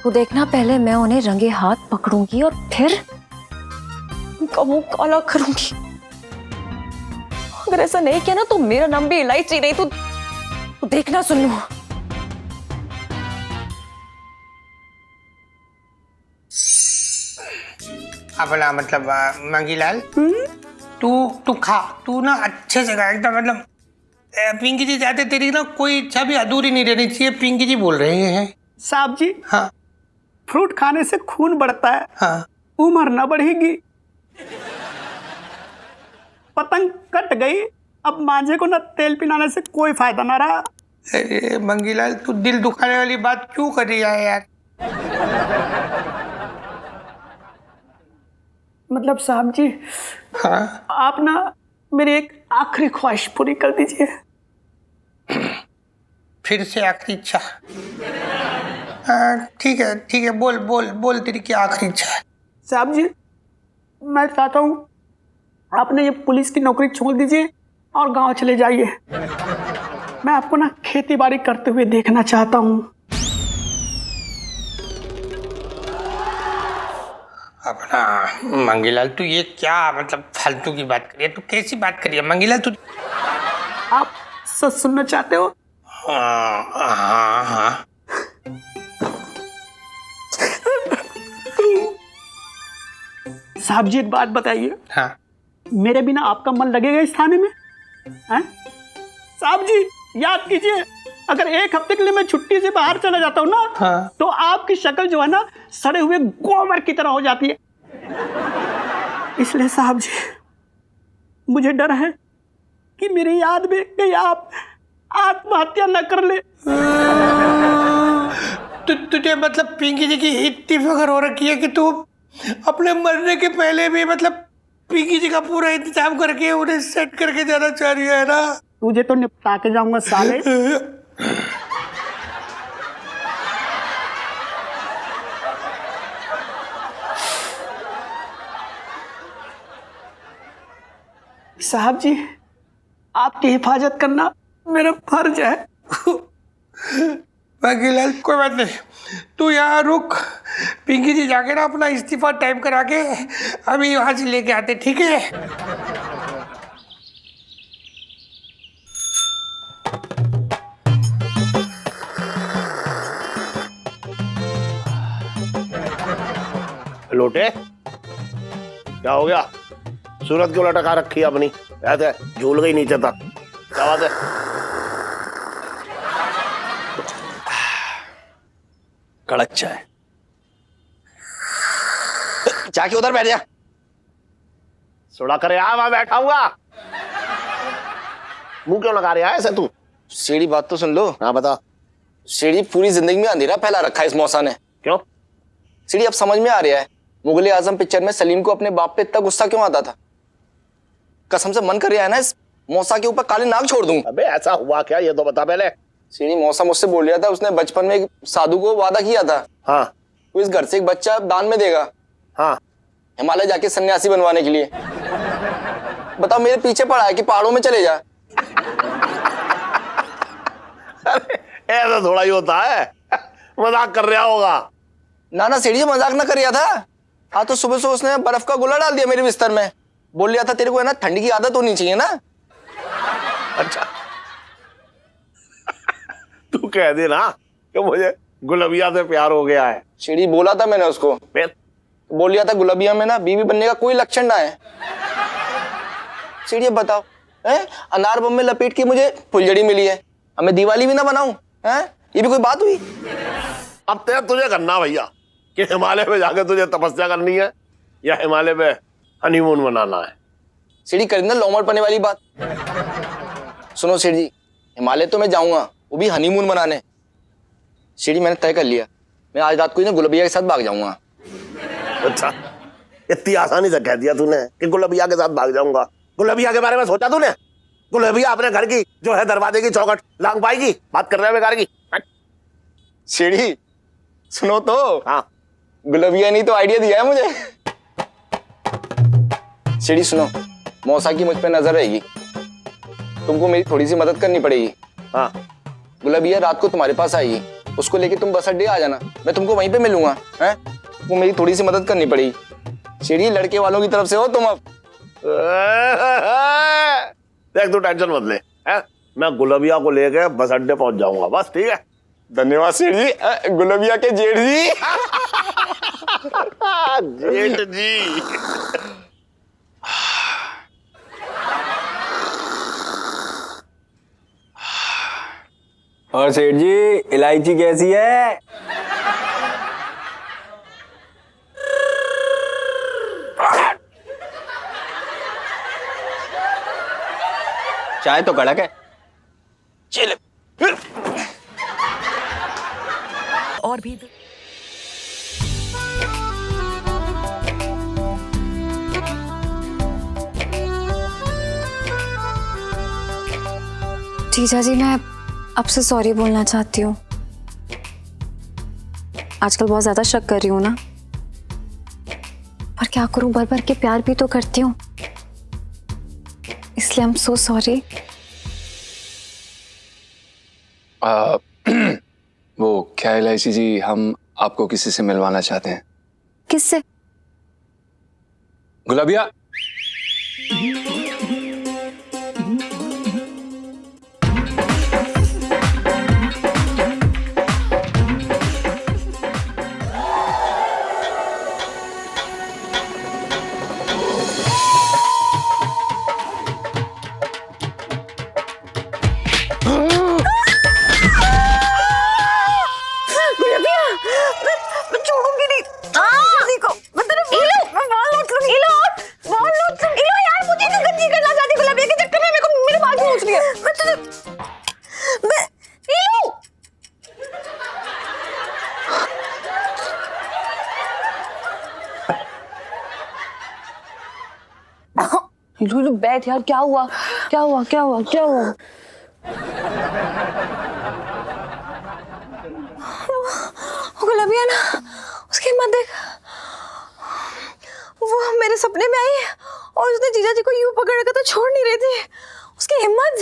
तू देखना, पहले मैं उन्हें रंगे हाथ पकड़ूंगी और फिर उनका मुंह काला करूंगी। अगर ऐसा नहीं किया ना तो मेरा नाम भी इलायची नहीं। तू देखना सुनू। अपना मतलब मंगीलाल, तू खा, तू ना अच्छे से खा एकदम। मतलब पिंकी जी चाहते तेरी ना कोई इच्छा भी अधूरी नहीं रहनी चाहिए। पिंकी जी बोल रहे हैं। साहब जी, हाँ फ्रूट खाने से खून बढ़ता है, हाँ, उम्र न बढ़ेगी। पतंग कट गई, अब मांझे को ना तेल पिलाने से कोई फायदा ना रहा। अरे मंगीलाल, तू दिल दुखाने वाली बात क्यों कर रही है यार? मतलब साहब जी, हाँ, आप ना मेरी एक आखिरी ख्वाहिश पूरी कर दीजिए। फिर से आखिरी इच्छा? हाँ, ठीक है, बोल बोल बोल, तेरी क्या आखिरी इच्छा है? साहब जी, मैं चाहता हूँ आपने ये पुलिस की नौकरी छोड़ दीजिए और गांव चले जाइए। मैं आपको ना खेती बाड़ी करते हुए देखना चाहता हूँ। अपना मंगीलाल, तू ये क्या मतलब फालतू की बात करी है? तू कैसी बात करी है मंगीलाल? तू आप सच सुनना चाहते हो? हाँ हाँ हाँ। साहब जी एक बात बताइए, हाँ, मेरे बिना आपका मन लगेगा इस थाने में? हैं? साहब जी याद कीजिए, अगर एक हफ्ते के लिए मैं छुट्टी से बाहर चला जाता हूँ ना, हाँ, तो आपकी शक्ल जो है ना सड़े हुए गोबर की तरह हो जाती है। इसलिए साहब जी, मुझे डर है कि मेरी याद में कहीं आप आत्महत्या न कर ले। तुझे मतलब पिंकी जी की इतनी फिक्र हो रखी है कि तू अपने मरने के पहले भी मतलब पिंकी जी का पूरा इंतजाम करके उन्हें सेट करके जाना चाह रही है ना। तुझे तो निपटा के जाऊंगा साले। साहब जी, आपकी हिफाजत करना मेरा फर्ज है। बाकीलाल कोई बात नहीं, तू यहाँ रुक, पिंकी जी जाके ना अपना इस्तीफा टाइप करा के अभी वहां से लेके आते, ठीक है? लोटे क्या हो गया? सूरत क्यों लटका रखी है अपनी? ऐसे झूल गई नीचे तक, क्या बात है? कड़क चाय। जाके उधर बैठ जा। सुड़ा करे आ, वहां बैठा हुआ मुंह क्यों लगा रहा है ऐसे तू? सीढ़ी बात तो सुन लो। हाँ बता। सीढ़ी पूरी जिंदगी में अंधेरा फैला रखा है इस मौसा ने। क्यों? सीढ़ी अब समझ में आ रहा है मुगले आजम पिक्चर में सलीम को अपने बाप पे इतना गुस्सा क्यों आता था। कसम से मन कर रहा है ना इस मौसा के ऊपर काले नाग छोड़ दूं। अबे ऐसा हुआ क्या, ये तो बता पहले। सीढ़ी मौसा मुझसे बोल रहा था, उसने बचपन में एक साधु को वादा किया था। हाँ। वो इस घर से एक बच्चा दान में देगा। हाँ। हिमालय जाके सन्यासी बनवाने के लिए। बताओ मेरे पीछे पड़ा है कि पहाड़ों में चले जा। ऐसा थोड़ा ही होता है, मजाक कर रहा होगा। ना ना सीढ़ी मजाक ना कर रहा था। हाँ तो सुबह से उसने बर्फ का गोला डाल दिया मेरे बिस्तर में। बोल रहा था तेरे को है ना ठंडी की आदत होनी चाहिए ना। अच्छा तू कह दे ना कि मुझे गुलबिया से प्यार हो गया है। सीढ़ी बोला था मैंने उसको। फिर बोल रहा था गुलबिया में ना बीवी बनने का कोई लक्षण ना है। सीढ़ी बताओ है अनार बम में लपेट के मुझे फुलझड़ी मिली है, अब मैं दिवाली भी ना बनाऊं है? ये भी कोई बात हुई? अब तेरा तुझे करना भैया कि हिमालय में जाकर तुझे तपस्या करनी है या हिमालय में हनीमून मनाना है। सीढ़ी करिंदा लोमड़ पड़ने वाली बात। सुनो सीढ़ी, हिमालय तो मैं जाऊंगा, वो भी हनीमून मनाने। सीढ़ी मैंने तय कर लिया, मैं आज रात को ही ना गुलबिया के साथ भाग जाऊंगा। अच्छा इतनी आसानी से कह दिया तूने कि गुलबिया के साथ भाग जाऊंगा? गुलबिया के बारे में सोचा तूने? गुलबिया अपने घर की जो है दरवाजे की चौखट लांग पाएगी? बात कर रहे हैं बेकार की। सीढ़ी सुनो तो। हाँ गुलबिया नहीं तो आइडिया दिया है मुझे। सीढ़ी सुनो, मौसा की मुझ पे नजर रहेगी, तुमको मेरी थोड़ी सी मदद करनी पड़ेगी। हाँ। गुलबिया रात को तुम्हारे पास आएगी, उसको लेके तुम बस अड्डे आ जाना, मैं तुमको वहीं पे मिलूंगा। हैं वो मेरी थोड़ी सी मदद करनी पड़ेगी। सीढ़ी लड़के वालों की तरफ से हो तुम। अब देख तू टेंशन मत ले, है? मैं गुलबिया को लेके बस अड्डे पहुंच जाऊंगा बस, ठीक है? धन्यवाद सीढ़ी। गुलबिया के जेठ जी। जेठ जी। और सेठ जी इलायची कैसी है? चाय तो कड़क है। चल और भी जीजा जी मैं आपसे सॉरी बोलना चाहती हूँ। आजकल बहुत ज्यादा शक कर रही हूँ ना, पर क्या करूँ, भर भर के प्यार भी तो करती हूँ, इसलिए आई एम सो सॉरी। वो क्या इलायची जी, हम आपको किसी से मिलवाना चाहते हैं। किससे? गुलाबिया। यार मुझे गंदी गला लुलु बैठ यार, क्या हुआ क्या हुआ क्या हुआ क्या हुआ? गुलाबिया ना, उसकी हिम्मत देख। वो मेरे सपने में आई और उसने जीजा जी को यूं पकड़ रखा था, छोड़ नहीं रही थी। उसकी हिम्मत।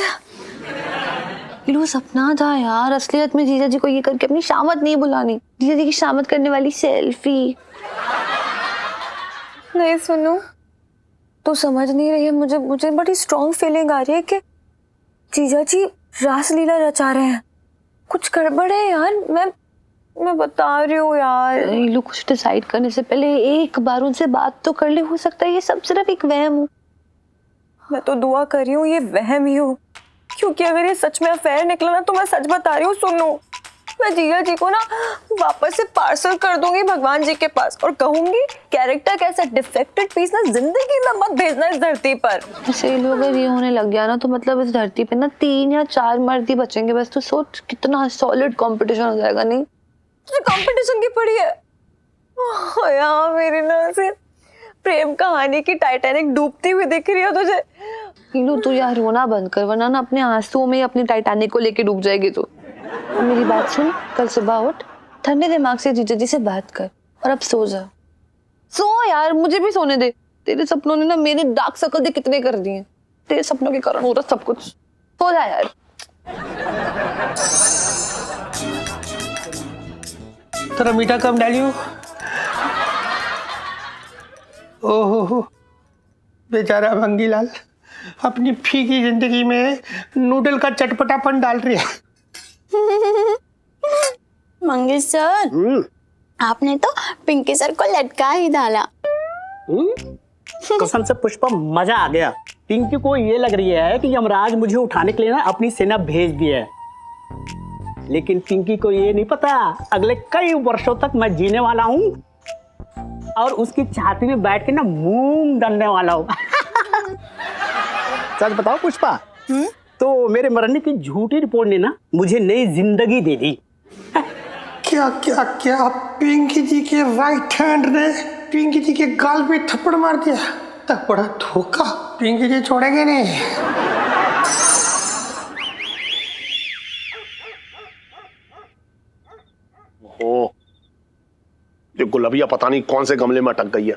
लुलु सपना था यार, असलियत में जीजा जी को ये करके अपनी शामत नहीं बुलानी। जीजा जी की शामत करने वाली सेल्फी। नहीं सुनो, तो समझ नहीं रही है। मुझे बड़ी स्ट्रॉन्ग फीलिंग आ रही है कि जीजा जी रासलीला रचा रहे हैं। कुछ गड़बड़ है यार, मैं बता रही हूँ यार। लुलु कुछ डिसाइड करने से पहले एक बार उनसे बात तो कर ले, हो सकता है ये सब सिर्फ एक वहम हो। मैं तो दुआ कर रही हूँ ये वहम ही हो, क्योंकि अगर ये सच में अफेयर निकला ना तो मैं सच बता रही हूँ, सुनो, मैं जीजा जी को ना वापस से पार्सल कर दूंगी भगवान जी के पास और कहूंगी कैरेक्टर कैसा डिफेक्टेड पीस ना जिंदगी में मत भेजना इस धरती पर। ऐसे लोग अगर ये होने लग गया ना तो मतलब इस धरती पे ना 3 या 4 मर्द ही बचेंगे बस। तो सोच कितना सॉलिड कंपटीशन हो जाएगा। नहीं तुझे कंपटीशन की पड़ी है? ओह यार, मेरी ना से प्रेम कहानी की टाइटैनिक डूबती हुई दिख रही है तुझे। नीलू तू यार रोना बंद कर, वरना ना अपने आंसुओं में अपनी टाइटैनिक को लेके डूब जाएगी तू। मेरी बात सुन, कल सुबह उठ, ठंडे दिमाग से जीजा जी से बात कर और अब सो जा। सो यार, मुझे भी सोने दे। तेरे सपनों ने ना मेरे डार्क सर्कल दे कितने कर दिए। तेरे सपनों के कारण हो रहा सब कुछ। सो जा यार। थोड़ा मीठा कम डालियो। ओहो, बेचारा मंगीलाल अपनी फीकी जिंदगी में नूडल का चटपटापन डाल रही है। मंगेश सर, आपने तो पिंकी सर को लटका ही डाला। कसम से पुष्पा मजा आ गया। पिंकी को ये लग रही है कि यमराज मुझे उठाने के लिए ना अपनी सेना भेज दी है, लेकिन पिंकी को ये नहीं पता अगले कई वर्षों तक मैं जीने वाला हूँ और उसकी छाती में बैठ के ना मूंग दलने वाला हूँ। सच बताओ पुष्पा, तो मेरे मरने की झूठी रिपोर्ट ने ना मुझे नई जिंदगी दे दी। क्या क्या क्या, पिंकी जी के राइट हैंड ने पिंकी जी के गाल पे थप्पड़ मार दिया। तब बड़ा धोखा, पिंकी जी छोड़ेंगे नहीं। ओ, ये गुलाबिया पता नहीं कौन से गमले में अटक गई है।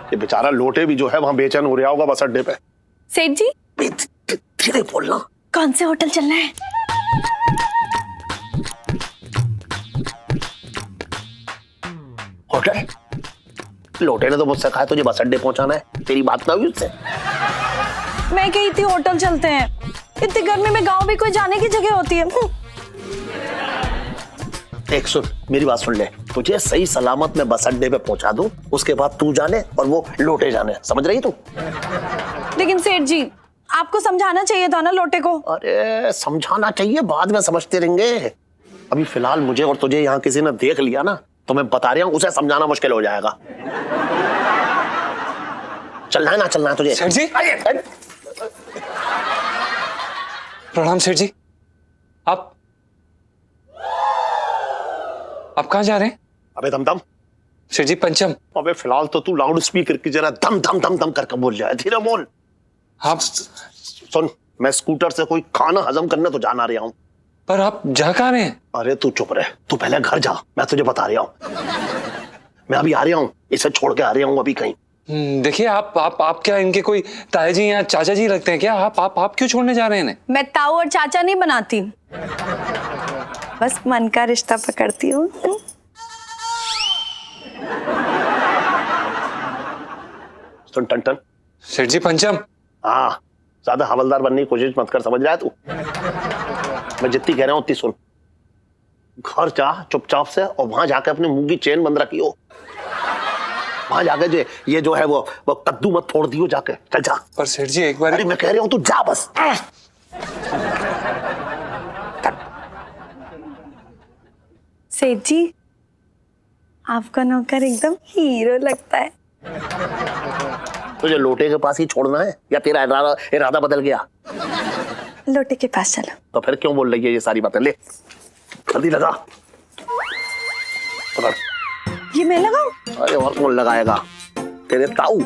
ये बेचारा लोटे भी जो है वहां बेचैन हो रहा होगा बस अड्डे पे। सेठ जी, धीरे बोलना। कौन से होटल चलना है? होटल? लोटे ने तो मुझसे कहा तुझे बस अड्डे पहुंचाना है, तेरी बात ना हुई उससे? मैं कही थी होटल चलते हैं। इतनी गर्मी में गांव भी कोई जाने की जगह होती है। एक सुन, मेरी बात सुन ले, तुझे सही सलामत में बस अड्डे पे पहुंचा दूं, उसके बाद तू जाने और वो लोटे जाने। समझ रही तू? लेकिन सेठ जी, आपको समझाना चाहिए था ना लोटे को। अरे समझाना चाहिए, बाद में समझते रहेंगे। अभी फिलहाल मुझे और तुझे यहाँ किसी ने देख लिया ना तो मैं बता रहा हूँ उसे समझाना मुश्किल हो जाएगा। चलना है ना चलना है तुझे? सेठ जी, प्रणाम सेठ जी। आप कहाँ जा रहे हैं? अबे दम दम। सेठ जी पंचम। अबे फिलहाल तो तू लाउड स्पीकर की जरा दम दम दम दम करके बोल जाए, धीरे बोल। आप सुन, मैं स्कूटर से कोई खाना हजम करने तो जाना रहा हूँ। पर आप जा कहाँ रहे हैं? अरे तू चुप रहे, तू पहले घर जा, मैं तुझे बता रहा हूँ। मैं अभी आ रहा हूँ, इसे छोड़ के आ रहा हूँ अभी कहीं। देखिए आप क्या इनके कोई ताया जी या चाचा जी लगते हैं क्या? आप क्यों छोड़ने जा रहे हैं इन्हें? मैं ताऊ और चाचा नहीं बनाती, बस मन का रिश्ता पकड़ती हूँ। सुन टन। सेठ जी पंचम। हाँ, ज्यादा हवलदार बनने की कोशिश मत कर, समझ रहा है तू? मैं जितनी कह रहा हूँ उतनी सुन। घर जा चुपचाप से और वहां जाके अपने मुंह की चेन बंद रखी हो। वहां जाके ये जो है वो कद्दू मत फोड़ दियो जाके, चल जा। पर सेठ जी एक बार। अरे मैं कह रहा हूँ तू जा बस। सेठ जी, आपका नौकर एकदम हीरो लगता है। तुझे लोटे के पास ही छोड़ना है या तेरा इरादा बदल गया? लोटे के पास चलो। तो फिर क्यों बोल रही है ये सारी बातें? ले जल्दी लगा। पकड़। ये मैं लगाऊं? अरे और कौन लगाएगा? तेरे ताऊ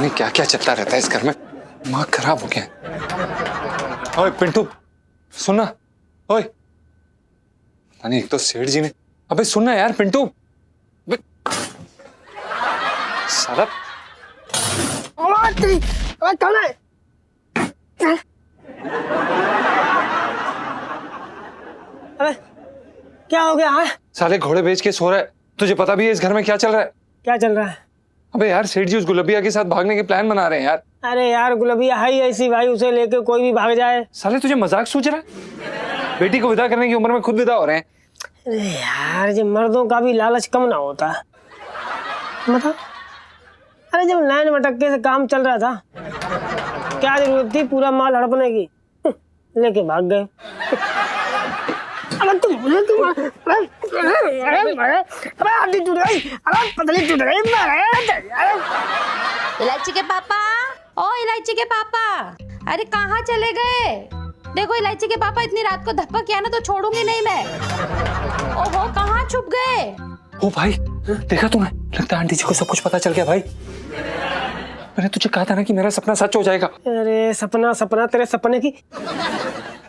नहीं क्या क्या चलता रहता है इस घर में, दिमाग खराब हो गया। ओए पिंटू सुनना, ओए पता नहीं, एक तो सेठ जी ने, अबे सुनना यार पिंटू, साला कौन है? अबे क्या हो गया है? साले घोड़े बेच के सो रहा है, तुझे पता भी है इस घर में क्या चल रहा है? क्या चल रहा है? अबे यार सेठ जी उस गुलबिया के साथ भागने के प्लान बना रहे हैं यार। अरे यार गुलबिया है ही ऐसी भाई, उसे लेके कोई भी भाग जाए। साले तुझे मजाक सूझ रहा है? बेटी को विदा करने की उम्र में खुद विदा हो रहे हैं। अरे यार जब मर्दों का भी लालच कम ना होता, मतलब अरे जब नैन मटक्के से काम चल रहा था, क्या जरूरत थी पूरा माल हड़पने की? लेके भाग गए। अरे तुम इलायची के पापा, ओ इलायची के पापा, अरे कहाँ चले गए? देखो इलायची के पापा, इतनी रात को धप्पा किया ना तो छोड़ूंगी नहीं मैं। ओहो कहाँ छुप गए? ओ भाई देखा तूने, लगता है आंटी जी को सब कुछ पता चल गया भाई। मैंने तुझे कहा था ना कि मेरा सपना सच हो जाएगा। अरे सपना सपना तेरे सपने की,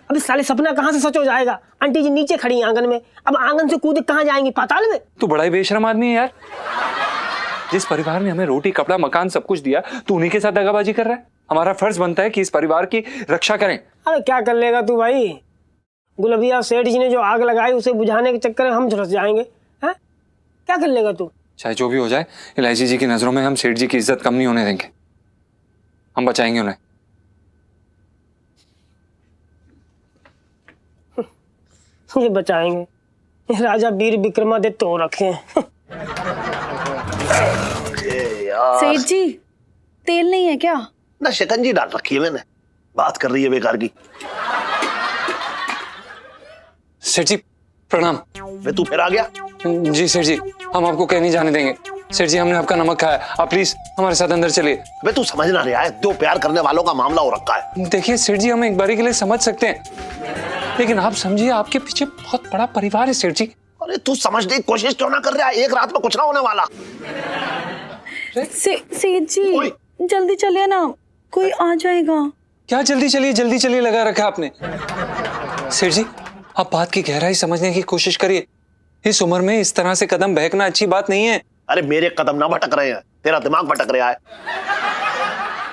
अबे साले सपना कहाँ से सच हो जाएगा? आंटी जी नीचे खड़ी है आंगन में, अब आंगन से कूद कहाँ जाएंगी? पाताल में? तू बड़ा ही बेशरम आदमी है यार। जिस परिवार ने हमें रोटी कपड़ा मकान सब कुछ दिया, तू उन्हीं के साथ दगाबाजी कर रहा है। हमारा फर्ज बनता है कि इस परिवार की रक्षा करें। अरे क्या कर लेगा तू भाई? गुलबिया सेठ जी ने जो आग लगाई उसे बुझाने के चक्कर में हम झुलस जाएंगे, हैं? क्या कर लेगा तू? चाहे जो भी हो जाए, इलायची जी की नजरों में हम सेठ जी की इज्जत कम नहीं होने देंगे। हम बचाएंगे उन्हें। ये बचाएंगे, ये राजा वीर विक्रमादित्य हो रखे हैं। सेठ जी तेल नहीं है क्या? ना शिकंजी डाल रखी है मैंने, बात कर रही है बेकार की। सेठ जी प्रणाम। वे तू फिर आ गया? जी सेठ जी, हम आपको कहीं नहीं जाने देंगे। सेठ जी हमने आपका नमक खाया, आप प्लीज हमारे साथ अंदर चलिए। वे तू समझ ना रहा है, दो प्यार करने वालों का मामला हो रखा है। देखिए सेठ जी, हम एक बारी के लिए समझ सकते हैं, लेकिन आप समझिए आपके पीछे बहुत बड़ा परिवार है सेठ जी। अरे तू समझने की कोशिश क्यों ना कर रहा है? एक रात में कुछ ना होने वाला। सेठ जी जल्दी चलिए ना, कोई आ जाएगा। क्या जल्दी चलिए लगा रखा आपने। सेठ जी आप बात की गहराई समझने की कोशिश करिए। इस उम्र में इस तरह से कदम बहकना अच्छी बात नहीं है। अरे मेरे कदम ना भटक रहे हैं, तेरा दिमाग भटक रहा है।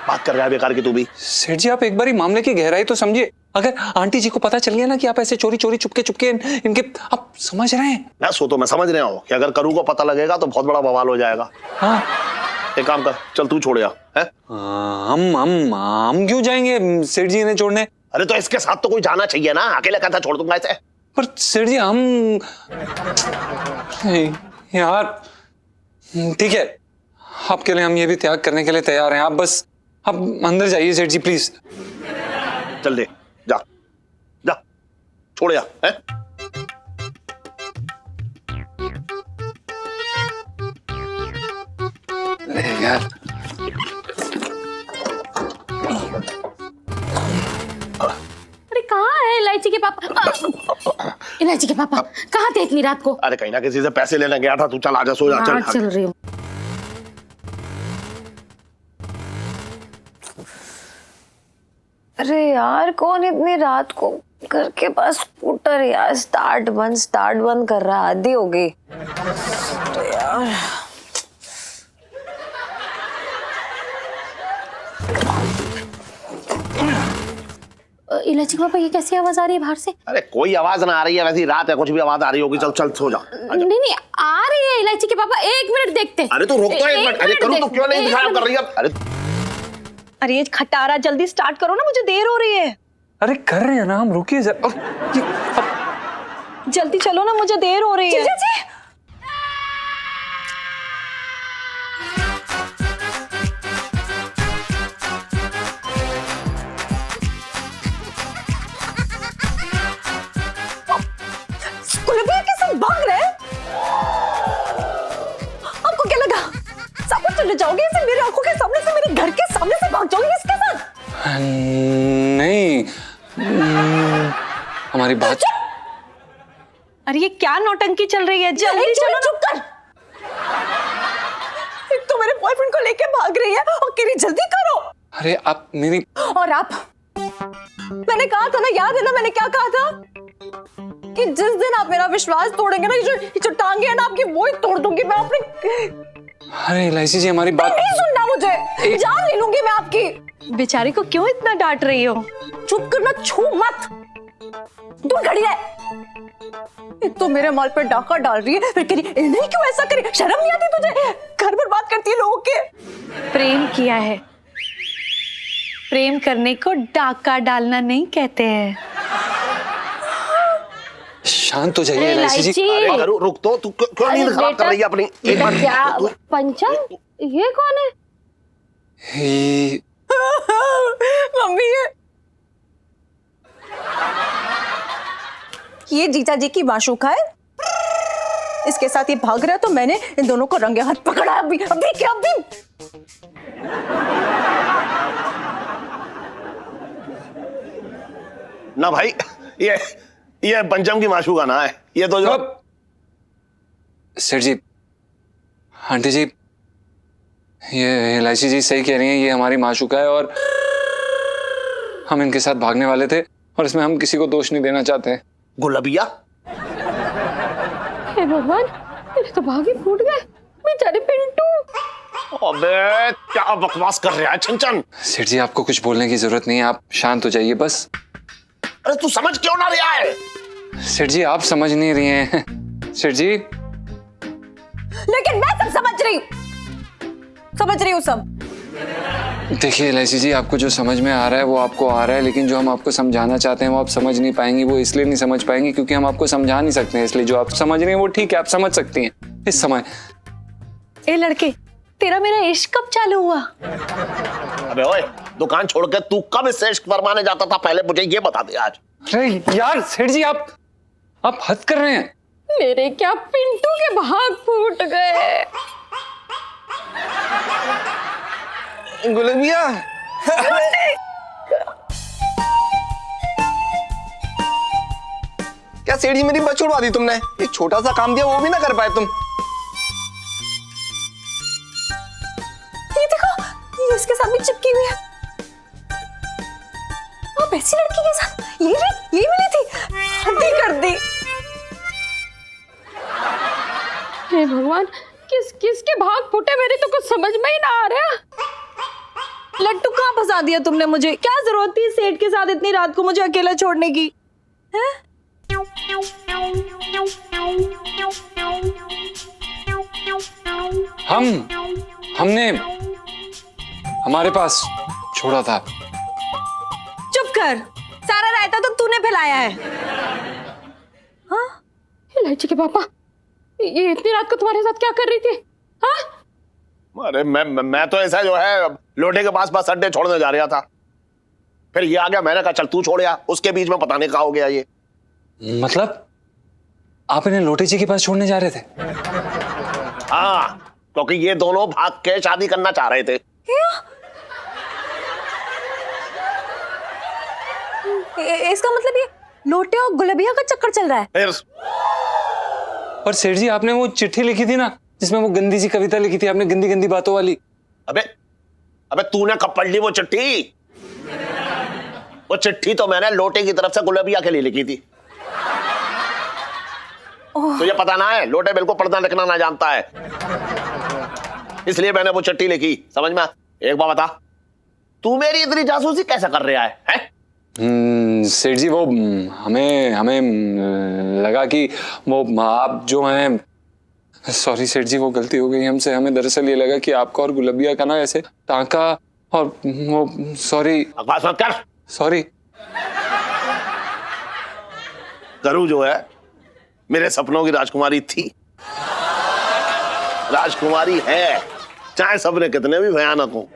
बात कर रहा है बेकार की तू भी। सेठ जी आप एक बारी मामले की गहराई तो समझिए। अगर आंटी जी को पता चल गया ना कि आप ऐसे चोरी चोरी चुपके इनके, आप समझ रहे हैं? मैं सो तो मैं समझ रहा हूँ कि अगर करू को पता लगेगा तो बहुत बड़ा बवाल हो जाएगा। हाँ एक काम कर, चल तू छोड़ या है? हम क्यों जाएंगे सेठ जी ने छोड़ने? अरे तो इसके साथ तो कोई जाना चाहिए ना, अकेले कहता छोड़ दूंगा ऐसे। पर सेठ जी हम यार, ठीक है आपके लिए हम ये भी त्याग करने के लिए तैयार हैं। आप बस आप अंदर जाइए सेठ जी प्लीज। चल दे, जा जा, छोड़ या है? यार अरे कहाँ है इलायची के पापा? इलायची के पापा कहाँ थे इतनी रात को? अरे कहीं ना किसी से पैसे लेने गया था, तू चल आजा, सो जा, चल चल रही हूँ। अरे यार कौन इतनी रात को घर के पास स्कूटर यार स्टार्ट बंद कर रहा, आधी हो गई। तो यार इलायची के पापा ये कैसी आवाज आ रही है बाहर से? अरे कोई आवाज ना आ रही है, वैसी रात है, कुछ भी आवाज आ रही होगी। चल चल सो जा। नहीं आ रही है इलायची के पापा, एक मिनट देखते। अरे तू रुक तो एक मिनट। अरे करूँ तो क्यों नहीं दिखाया कर रही है? अरे ये खटारा जल्दी स्टार्ट करो ना, मुझे देर हो रही है। अरे कर रहे हैं ना हम, रुकिए जल्दी चलो ना, मुझे देर हो रही है। गुलबिया के साथ भाग रहे हैं? आपको क्या लगा सब कुछ चले जाओगे ऐसे मेरी आंखों के सामने से, मेरे घर के सामने से भाग जाओगे इसके साथ? नहीं हमारी बात। अरे ये क्या नौटंकी चल रही है? जल्दी चलो। चुप कर। एक तो मेरे बॉयफ्रेंड को लेके भाग रही है और कह रही जल्दी करो। अरे आप मेरी और आप, मैंने कहा था ना, याद है ना मैंने क्या कहा था कि जिस दिन आप मेरा विश्वास तोड़ेंगे ना, ये जो टांगे है ना आपकी, वो ही तोड़ दूंगी मैं अपने। अरे इलायची जी हमारी बात नहीं सुनना मुझे, जान ले लूंगी मैं आपकी। बेचारी को क्यों इतना डांट रही हो? चुप करना, छू मत, दूर खड़ी रह। एक तो मेरे माल पर डाका डाल रही है, फिर कह रही नहीं क्यों ऐसा करी, शर्म नहीं आती तुझे? घर बर्बाद करती है लोगों के। प्रेम किया है, प्रेम करने को डाका डालना नहीं कहते हैं। शांत हो जाइए इलायची जी। अरे करो, रुक तो, तू क्यों नींद खराब कर रही है अपनी? एक बार क्या पंचम, ये कौन है? मम्मी ये जीजा जी की माशूका है, इसके साथ ये भाग रहा है, तो मैंने इन दोनों को रंगे हाथ पकड़ा। अभी अभी क्या अभी? ना भाई, ये पंचम की माशूका ना है, ये तो जो सेठ जी, आंटी जी, ये इलायची जी सही कह रही हैं, ये हमारी माशूका है और हम इनके साथ भागने वाले थे और इसमें हम किसी को दोष नहीं देना चाहते हैं। गुलबिया, हे भगवान, मेरे तो भाग ही फूट गए, बेचारे पिंटू। अबे क्या बकवास कर रहा है छनछन? सेठ जी आपको कुछ बोलने की जरूरत नहीं है, आप शांत हो जाइए बस। अरे तू समझ क्यों ना रहा है? सेठ जी आप समझ नहीं रही हैं। सेठ जी, लेकिन मैं सब समझ रही हूँ सब। देखिए इलायची जी, आपको जो समझ में आ रहा है वो आपको आ रहा है, लेकिन जो हम आपको समझाना चाहते हैं वो आप समझ नहीं पाएंगी। वो इसलिए नहीं समझ पाएंगी क्योंकि हम आपको समझा नहीं सकते हैं, इसलिए जो आप समझ रही हैं वो ठीक है, आप समझ सकती हैं इस समय। ए लड़के, तेरा मेरा इश्क कब चालू हुआ? अबे ओए, दुकान छोड़ के तू कब इससे इश्क फरमाने जाता था, पहले मुझे ये बता दे आज। अरे यार सेठ जी, आप हद कर रहे हैं। मेरे क्या पिंटू के भाग फूट गए। गुलबिया, क्या सेठ जी मेरी बस छुड़वा दी तुमने? एक छोटा सा काम दिया वो भी ना कर पाए तुम। ये देखो, ये इसके साथ भी चिपकी हुई है। आप ऐसी लड़की के साथ यही मिली थी, हद्दी कर दी। हे भगवान, किस के भाग फूटे, मेरे तो कुछ समझ में ही ना आ रहा। लट्टू कहाँ फंसा दिया तुमने मुझे? क्या जरूरत थी सेठ के साथ इतनी रात को मुझे अकेला छोड़ने की? हैं? हमने हमारे पास छोड़ा था। चुप कर, सारा रायता तो तूने फैलाया है। हाँ? इलायची के पापा, ये इतनी रात को तुम्हारे साथ क्या कर रही थी? हाँ? अरे मैं तो ऐसा जो है लोटे के पास अड्डे छोड़ने जा रहा था, फिर ये आ गया, मैंने कहा चल तू छोड़ या, उसके बीच में पता नहीं कहा हो गया ये। मतलब आप इन्हें लोटे जी के पास छोड़ने जा रहे थे? हाँ, क्योंकि ये दोनों भाग के शादी करना चाह रहे थे। इसका मतलब ये लोटे और गुलबिया का चक्कर चल रहा है। फिर और सेठ जी, आपने वो चिट्ठी लिखी थी ना जिसमें वो गंदी सी कविता लिखी थी आपने, गंदी गंदी बातों वाली। अबे तूने कब पढ़ ली वो चिट्ठी? वो चिट्ठी तो मैंने लोटे की तरफ से गुलबिया के लिए लिखी थी। तुझे पता ना है, लोटे बिल्कुल पढ़ना लिखना ना जानता है, इसलिए मैंने वो चिट्ठी लिखी। समझ में? एक बात बता, तू मेरी इतनी जासूसी कैसे कर रहा है? सेठ जी, वो हमें लगा कि वो आप जो हैं, सॉरी सेठ जी, वो गलती हो गई हमसे। हमें दरअसल ये लगा कि आपका और गुलबिया का ना ऐसे टांका, और वो सॉरी। बकवास मत कर। सॉरी। करू जो है मेरे सपनों की राजकुमारी थी, राजकुमारी है, चाहे सपने कितने भी भयानक हो।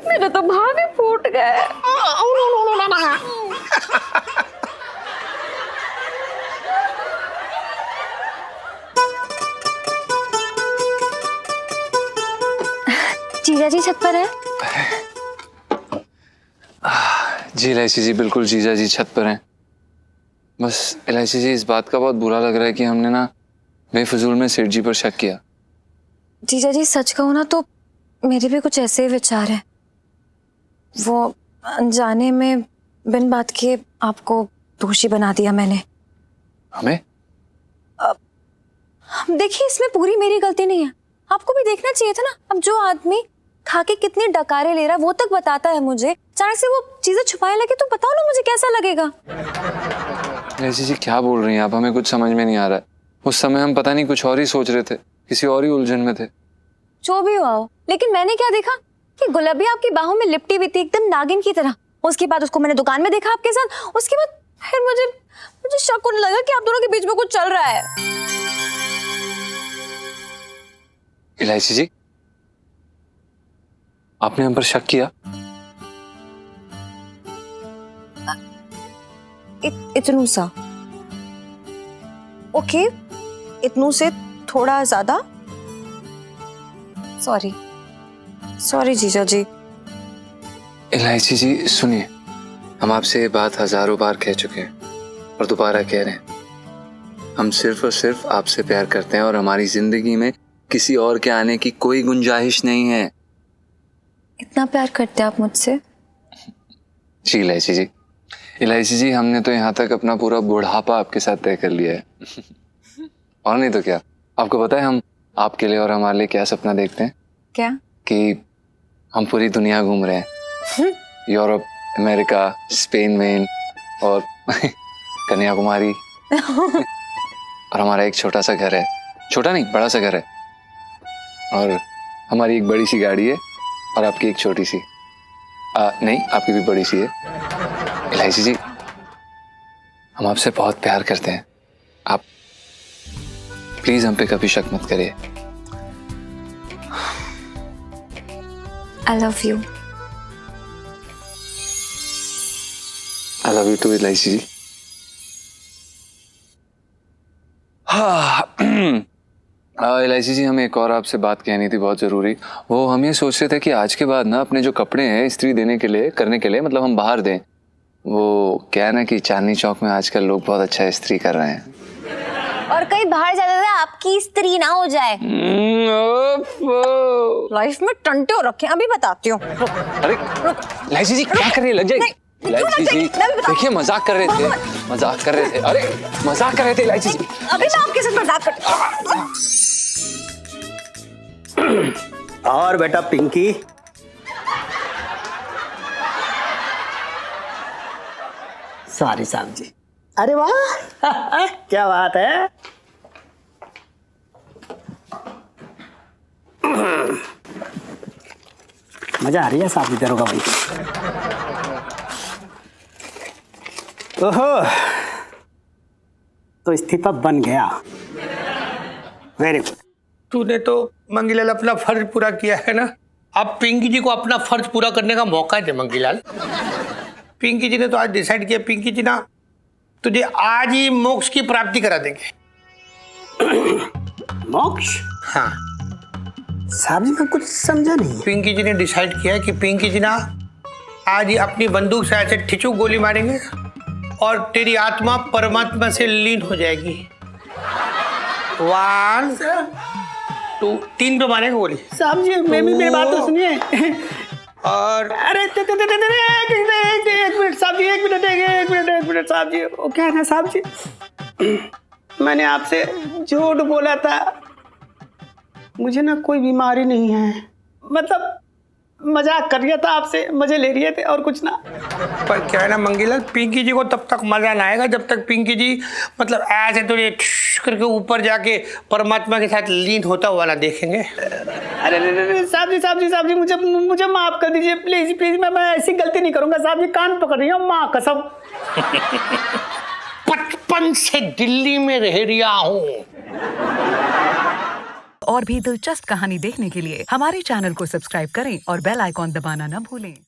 मेरे तो भाग ही फूट गए। जीजा जी छत पर है? जी इलायची जी, बिल्कुल जीजा जी छत पर हैं। बस इलायची जी, इस बात का बहुत बुरा लग रहा है कि हमने ना बेफजूल में सेठ जी पर शक किया। जीजा जी सच कहूँ ना तो मेरे भी कुछ ऐसे ही विचार हैं। वो अनजाने में बिन बात के आपको दोषी बना दिया मैंने। हमें? देखिए इसमें पूरी मेरी गलती नहीं है, आपको भी देखना चाहिए था ना। अब जो आदमी खा के कितने डकारे ले रहा है वो तक बताता है मुझे, अचानक से वो चीजें छुपाने लगे तो बताओ ना मुझे कैसा लगेगा। इलायची जी क्या बोल रही हैं आप? हमें कुछ समझ में नहीं आ रहा है। उस समय हम पता नहीं कुछ और ही सोच रहे थे, किसी और ही उलझन में थे। जो भी हुआ हो, लेकिन मैंने क्या देखा कि गुलाबिया आपकी बाहों में लिपटी हुई थी एकदम नागिन की तरह। उसके बाद उसको मैंने दुकान में देखा आपके साथ, उसके बाद फिर मुझे शक होने लगा कि आप दोनों के बीच में कुछ चल रहा है। इलायची जी आपने हम पर शक किया? इतनू सा ओके, इतनू से थोड़ा ज्यादा। सॉरी जीजा जी। इलायची जी सुनिए, हम आपसे ये बात हजारों बार कह चुके हैं और दोबारा कह रहे हैं। हम सिर्फ और सिर्फ आपसे प्यार करते हैं और हमारी जिंदगी में किसी और के आने की कोई गुंजाइश नहीं है। इतना प्यार करते हैं आप मुझसे? जी इलायची जी, इलायची जी हमने तो यहाँ तक अपना पूरा बुढ़ापा आपके साथ तय कर लिया है। और नहीं तो क्या, आपको पता है हम आपके लिए और हमारे लिए क्या सपना देखते हैं? क्या? कि हम पूरी दुनिया घूम रहे हैं, यूरोप, अमेरिका, स्पेन में और कन्याकुमारी। और हमारा एक छोटा सा घर है, छोटा नहीं बड़ा सा घर है, और हमारी एक बड़ी सी गाड़ी है और आपकी एक छोटी सी। नहीं आपकी भी बड़ी सी है। इलायची जी हम आपसे बहुत प्यार करते हैं, आप प्लीज हम पे कभी शक मत करिए। I love you. I love you too इलायची जी। इलायची जी हमें एक और आपसे बात कहनी थी बहुत जरूरी। वो हम ये सोच रहे थे कि आज के बाद ना अपने जो कपड़े हैं इस्त्री देने के लिए करने के लिए मतलब हम बाहर दें। वो क्या है ना कि चांदनी चौक में आजकल लोग बहुत अच्छा इस्त्री कर रहे हैं, और कहीं बाहर जाते थे आपकी स्त्री ना हो जाए। लाइफ में टंटे हो रखे, अभी बताती हूँ। अरे इलायची जी क्या कर रही है? लग जाएगी। इलायची जी देखिए मजाक कर रहे थे, मजाक कर रहे थे। अरे मजाक कर रहे थे इलायची जी। अभी मैं आपके साथ मजाक करती हूँ। और बेटा पिंकी, सॉरी साहब जी। अरे वाह क्या बात है। मजा आ रही है साहब जी दरोगा भाई। ओहो तो इस्तीफा बन गया, वेरी गुड। तूने तो मंगीलाल अपना फर्ज पूरा किया है ना, अब पिंकी जी को अपना फर्ज पूरा करने का मौका दे मंगीलाल। पिंकी जी ने तो आज डिसाइड किया, पिंकी जी ना तुझे आज ही मोक्ष की प्राप्ति करा देंगे। मोक्ष? हाँ साहब जी मैं कुछ समझा नहीं। पिंकी जी ने डिसाइड किया है कि पिंकी जी ना आज ही अपनी बंदूक से ऐसे ठिचुक गोली मारेंगे और तेरी आत्मा परमात्मा से लीन हो जाएगी। 1 2 3 पे मारेंगे गोली। साहब जी मेरी बात तो सुनिए। और अरे एक मिनट साहब जी, एक मिनट साहब जी। वो क्या है ना साहब जी, मैंने आपसे झूठ बोला था, मुझे ना कोई बीमारी नहीं है, मतलब मजाक कर रहा था आपसे, मजे ले रहे थे और कुछ ना। पर क्या है ना मंगीलाल, पिंकी जी को तब तक मजा ना आएगा जब तक पिंकी जी मतलब ऐसे तो ये करके ऊपर जाके परमात्मा के साथ लीन होता हुआ ना देखेंगे। अरे साहब जी मुझे माफ कर दीजिए प्लीज मैं ऐसी गलती नहीं करूंगा साहब जी, कान पकड़ रही हूँ माँ कसम। 55 से दिल्ली में रह रहा हूँ। और भी दिलचस्प कहानी देखने के लिए हमारे चैनल को सब्सक्राइब करें और बेल आइकॉन दबाना न भूलें।